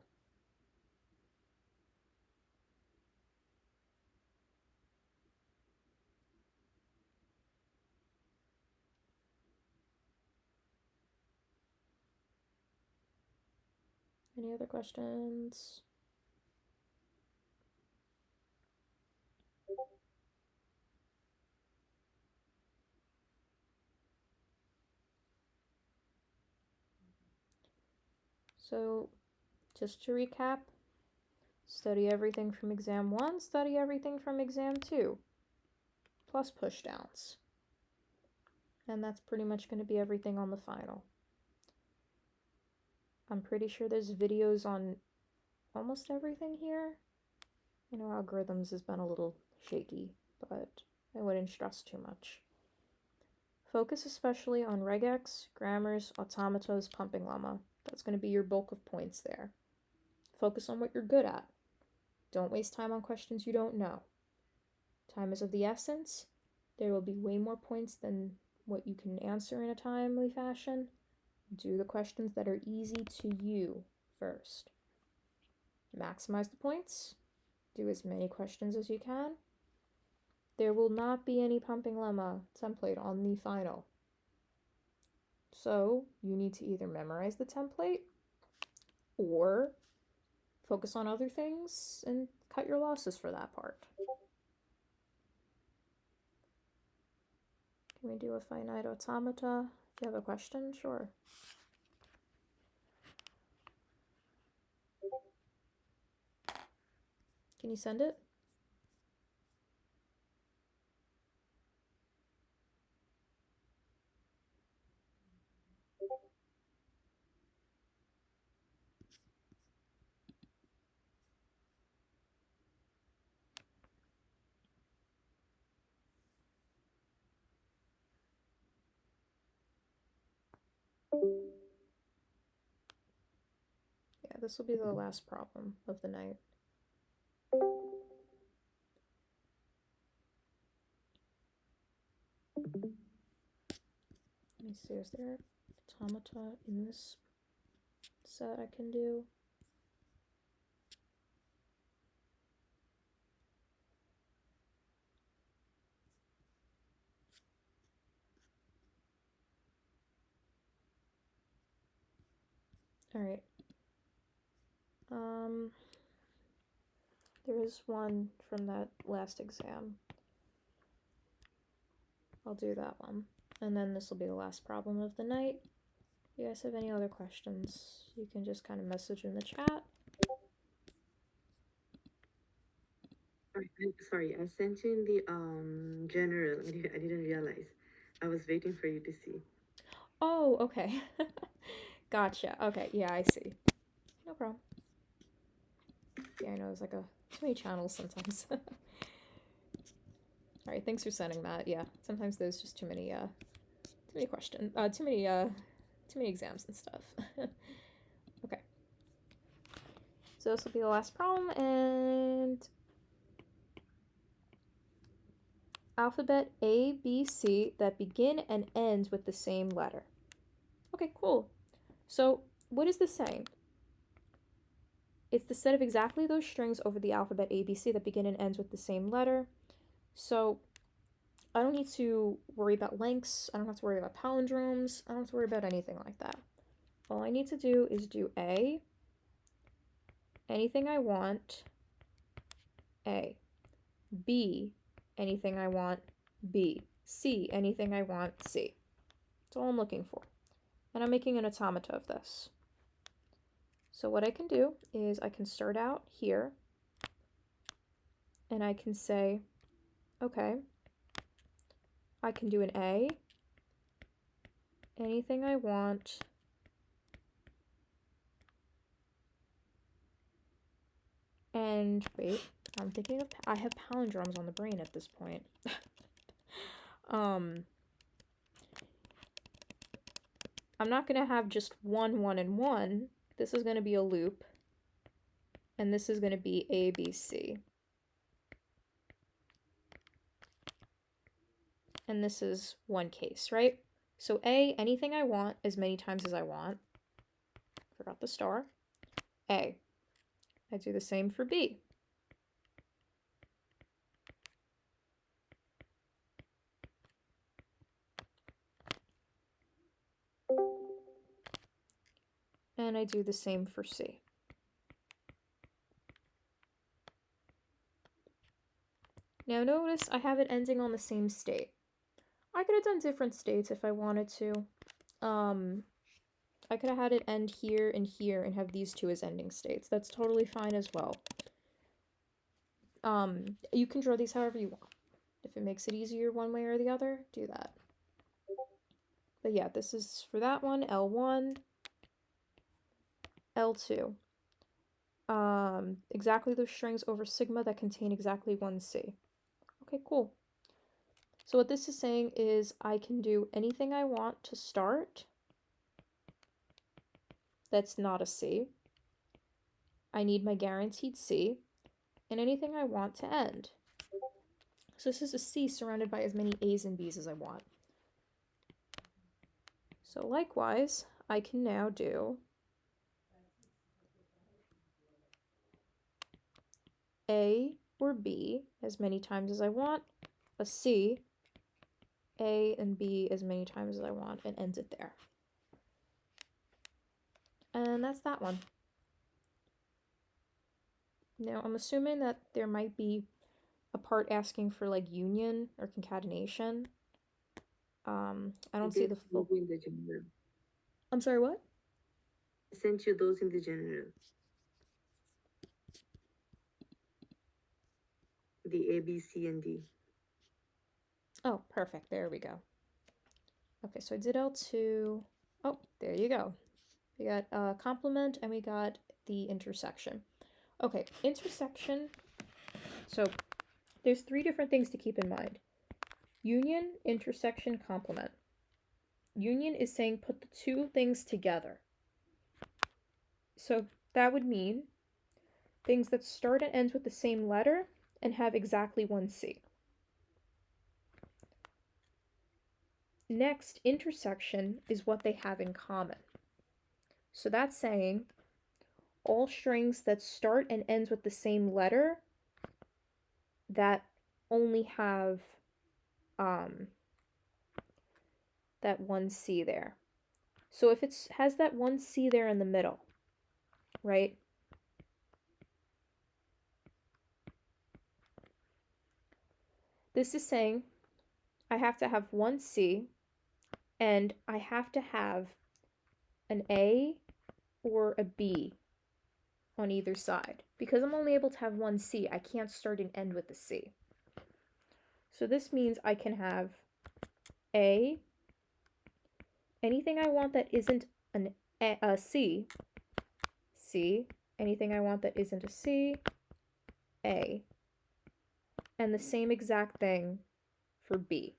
Any other questions? So just to recap, study everything from exam 1, study everything from exam 2, plus pushdowns. And that's pretty much going to be everything on the final. I'm pretty sure there's videos on almost everything here. I know algorithms has been a little shaky, but I wouldn't stress too much. Focus especially on regex, grammars, automatas, pumping lemma. That's going to be your bulk of points there. Focus on what you're good at. Don't waste time on questions you don't know. Time is of the essence. There will be way more points than what you can answer in a timely fashion. Do the questions that are easy to you first. Maximize the points. Do as many questions as you can. There will not be any pumping lemma template on the final. So you need to either memorize the template or focus on other things and cut your losses for that part. Can we do a finite automata? If you have a question, sure. Can you send it? Yeah, this will be the last problem of the night. Let me see, is there automata in this set I can do? Alright. There is one from that last exam. I'll do that one. And then this will be the last problem of the night. If you guys have any other questions, you can just kind of message in the chat. Sorry, I sent you in the general. I didn't realize. I was waiting for you to see. Oh, okay. Gotcha. Okay, yeah, I see. No problem. Yeah, I know there's like too many channels sometimes. Alright, thanks for sending that. Yeah, sometimes there's just too many questions, too many exams and stuff. Okay. So this will be the last problem, and alphabet A, B, C that begin and end with the same letter. Okay, cool. So what is this saying? It's the set of exactly those strings over the alphabet ABC that begin and ends with the same letter. So I don't need to worry about lengths. I don't have to worry about palindromes. I don't have to worry about anything like that. All I need to do is do A, anything I want, A. B, anything I want, B. C, anything I want, C. That's all I'm looking for. And I'm making an automata of this. So what I can do is I can start out here and I can say, okay, I can do an A, anything I want, and wait, I'm thinking of, I have palindromes on the brain at this point. I'm not going to have just 1, 1, and 1. This is going to be a loop, and this is going to be A, B, C. And this is one case, right? So A, anything I want as many times as I want. Forgot the star. A. I do the same for B. And I do the same for C. Now notice I have it ending on the same state. I could have done different states if I wanted to. I could have had it end here and have these two as ending states. That's totally fine as well. You can draw these however you want. If it makes it easier one way or the other, do that. But yeah, this is for that one, L1, L2. Exactly those strings over sigma that contain exactly one C. Okay, cool. So what this is saying is I can do anything I want to start that's not a C. I need my guaranteed C, and anything I want to end. So this is a C surrounded by as many A's and B's as I want. So likewise, I can now do A or B as many times as I want, a C, A and B as many times as I want, and end it there. And that's that one. Now, I'm assuming that there might be a part asking for like union or concatenation. I don't see the full. In the general. I'm sorry, what? I sent you those in the general. The A, B, C, and D. Oh, perfect. There we go. Okay, so I did L2. Oh, there you go. We got complement and we got the intersection. Okay, intersection. So there's 3 different things to keep in mind. Union, intersection, complement. Union is saying put the 2 things together. So that would mean things that start and ends with the same letter and have exactly one C. Next, intersection is what they have in common. So that's saying all strings that start and ends with the same letter that only have that one C there. So if it has that one C there in the middle, right? This is saying I have to have one C and I have to have an A or a B on either side. Because I'm only able to have one C, I can't start and end with the C. So this means I can have A, anything I want that isn't a C, C, anything I want that isn't a C, A, and the same exact thing for B.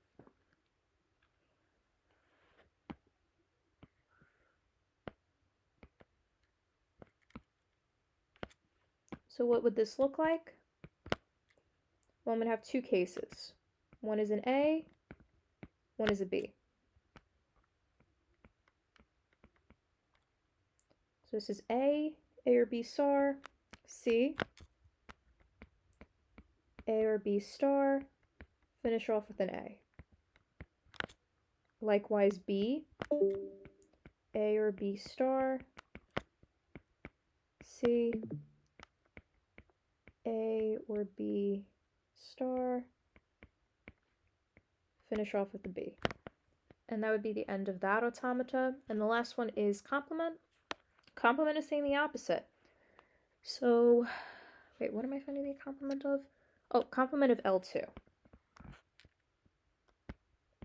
So what would this look like? Well, I'm going to have 2 cases. One is an A, one is a B. So this is A or B star, C, A or B star, finish off with an A. Likewise B, A or B star, C, A or B star, finish off with a B. And that would be the end of that automata. And the last one is complement. Complement is saying the opposite. So, wait, what am I finding the complement of? Oh, complement of L2.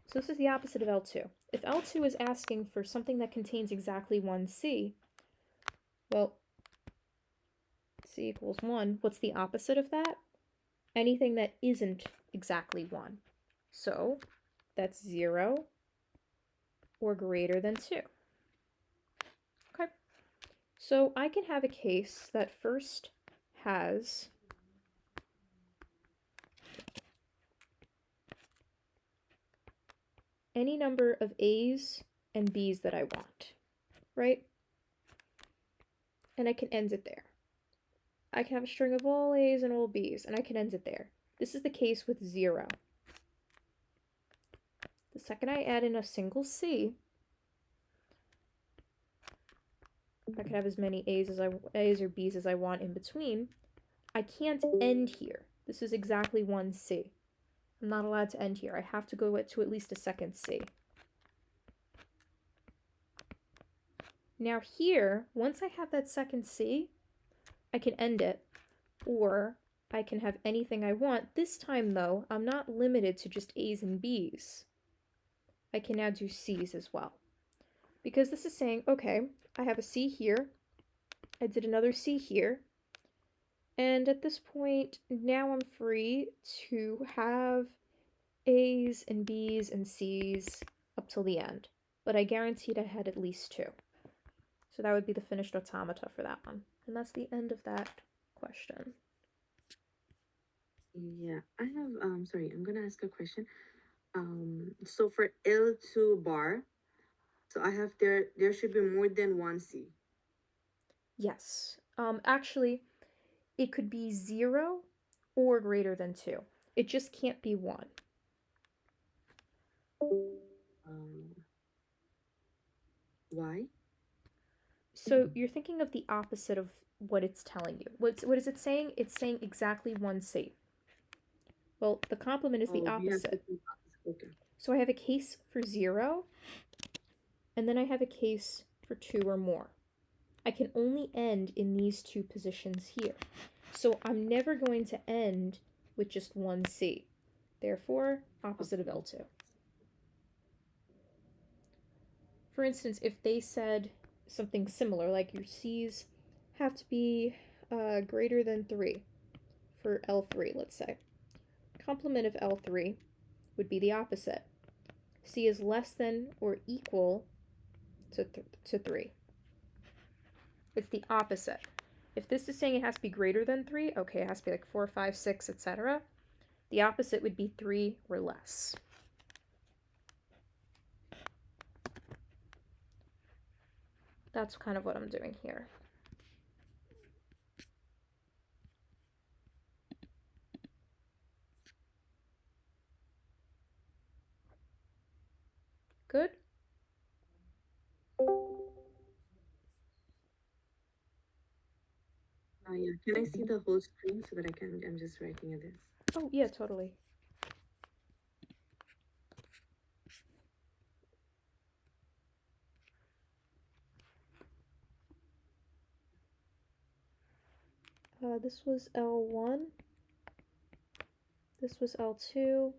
So this is the opposite of L2. If L2 is asking for something that contains exactly one C, well, C equals 1. What's the opposite of that? Anything that isn't exactly 1. So that's 0 or greater than 2. Okay. So I can have a case that first has any number of A's and B's that I want, right? And I can end it there. I can have a string of all A's and all B's, and I can end it there. This is the case with 0. The second I add in a single C, I can have as many A's or B's as I want in between. I can't end here. This is exactly one C. I'm not allowed to end here. I have to go to at least a second C. Now here, once I have that second C, I can end it, or I can have anything I want. This time, though, I'm not limited to just A's and B's. I can now do C's as well. Because this is saying, okay, I have a C here, I did another C here, and at this point, now I'm free to have A's and B's and C's up till the end. But I guaranteed I had at least 2. So that would be the finished automata for that one. And that's the end of that question. Yeah, I have sorry, I'm gonna ask a question. So for L2 bar, so I have there should be more than one C. Yes. Actually, it could be 0 or greater than 2. It just can't be 1. Why? So you're thinking of the opposite of what it's telling you. What is it saying? It's saying exactly 1C. Well, the complement is the opposite. Okay. So I have a case for 0, and then I have a case for 2 or more. I can only end in these 2 positions here. So I'm never going to end with just 1C. Therefore, opposite of L2. For instance, if they said something similar, like your C's have to be greater than 3 for L3, let's say. Complement of L3 would be the opposite. C is less than or equal to 3. It's the opposite. If this is saying it has to be greater than 3, okay, it has to be like 4, 5, 6, etc. The opposite would be 3 or less. That's kind of what I'm doing here. Good? Yeah. Can I see the whole screen so that I'm just writing this? Oh, yeah, totally. This was L1. This was L2.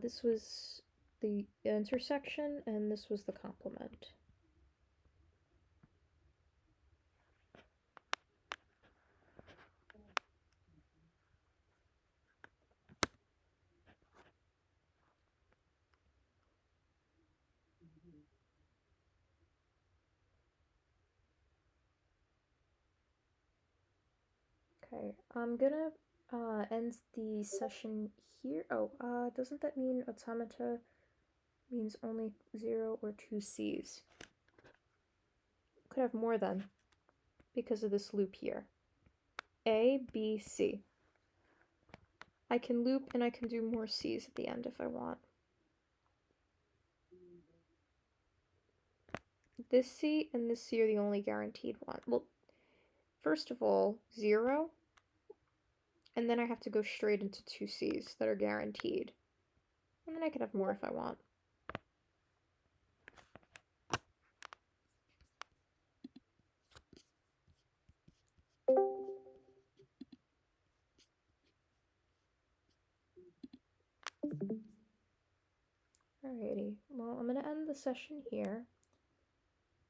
This was the intersection, and this was the complement. Okay, I'm gonna end the session here. Oh, doesn't that mean automata means only 0 or 2 C's? could have more than because of this loop here. A, B, C. I can loop and I can do more C's at the end if I want. This C and this C are the only guaranteed one. Well, first of all, 0, and then I have to go straight into 2 C's that are guaranteed. And then I could have more if I want. Alrighty, well, I'm going to end the session here.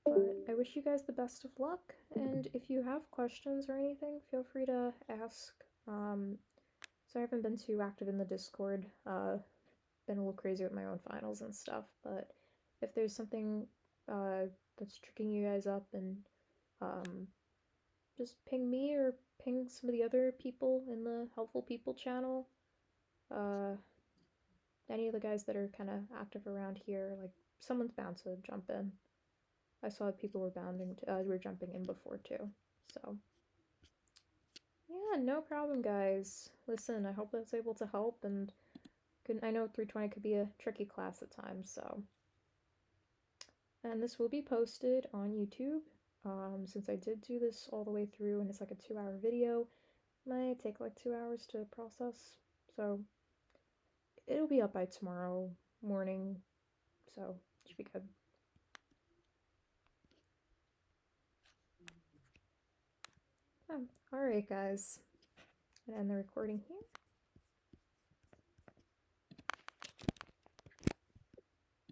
But I wish you guys the best of luck, and if you have questions or anything, feel free to ask. So I haven't been too active in the Discord. Been a little crazy with my own finals and stuff, but if there's something that's tricking you guys up, and just ping me or ping some of the other people in the Helpful People channel. Any of the guys that are kind of active around here, like someone's bound to jump in. I saw people were jumping in before too. So yeah, no problem, guys. Listen, I hope that's able to help, and I know 320 could be a tricky class at times, so. And this will be posted on YouTube. Since I did do this all the way through, and it's like a 2-hour video, it might take like 2 hours to process. So it'll be up by tomorrow morning, so it should be good. Alright, guys. I'm gonna end the recording here.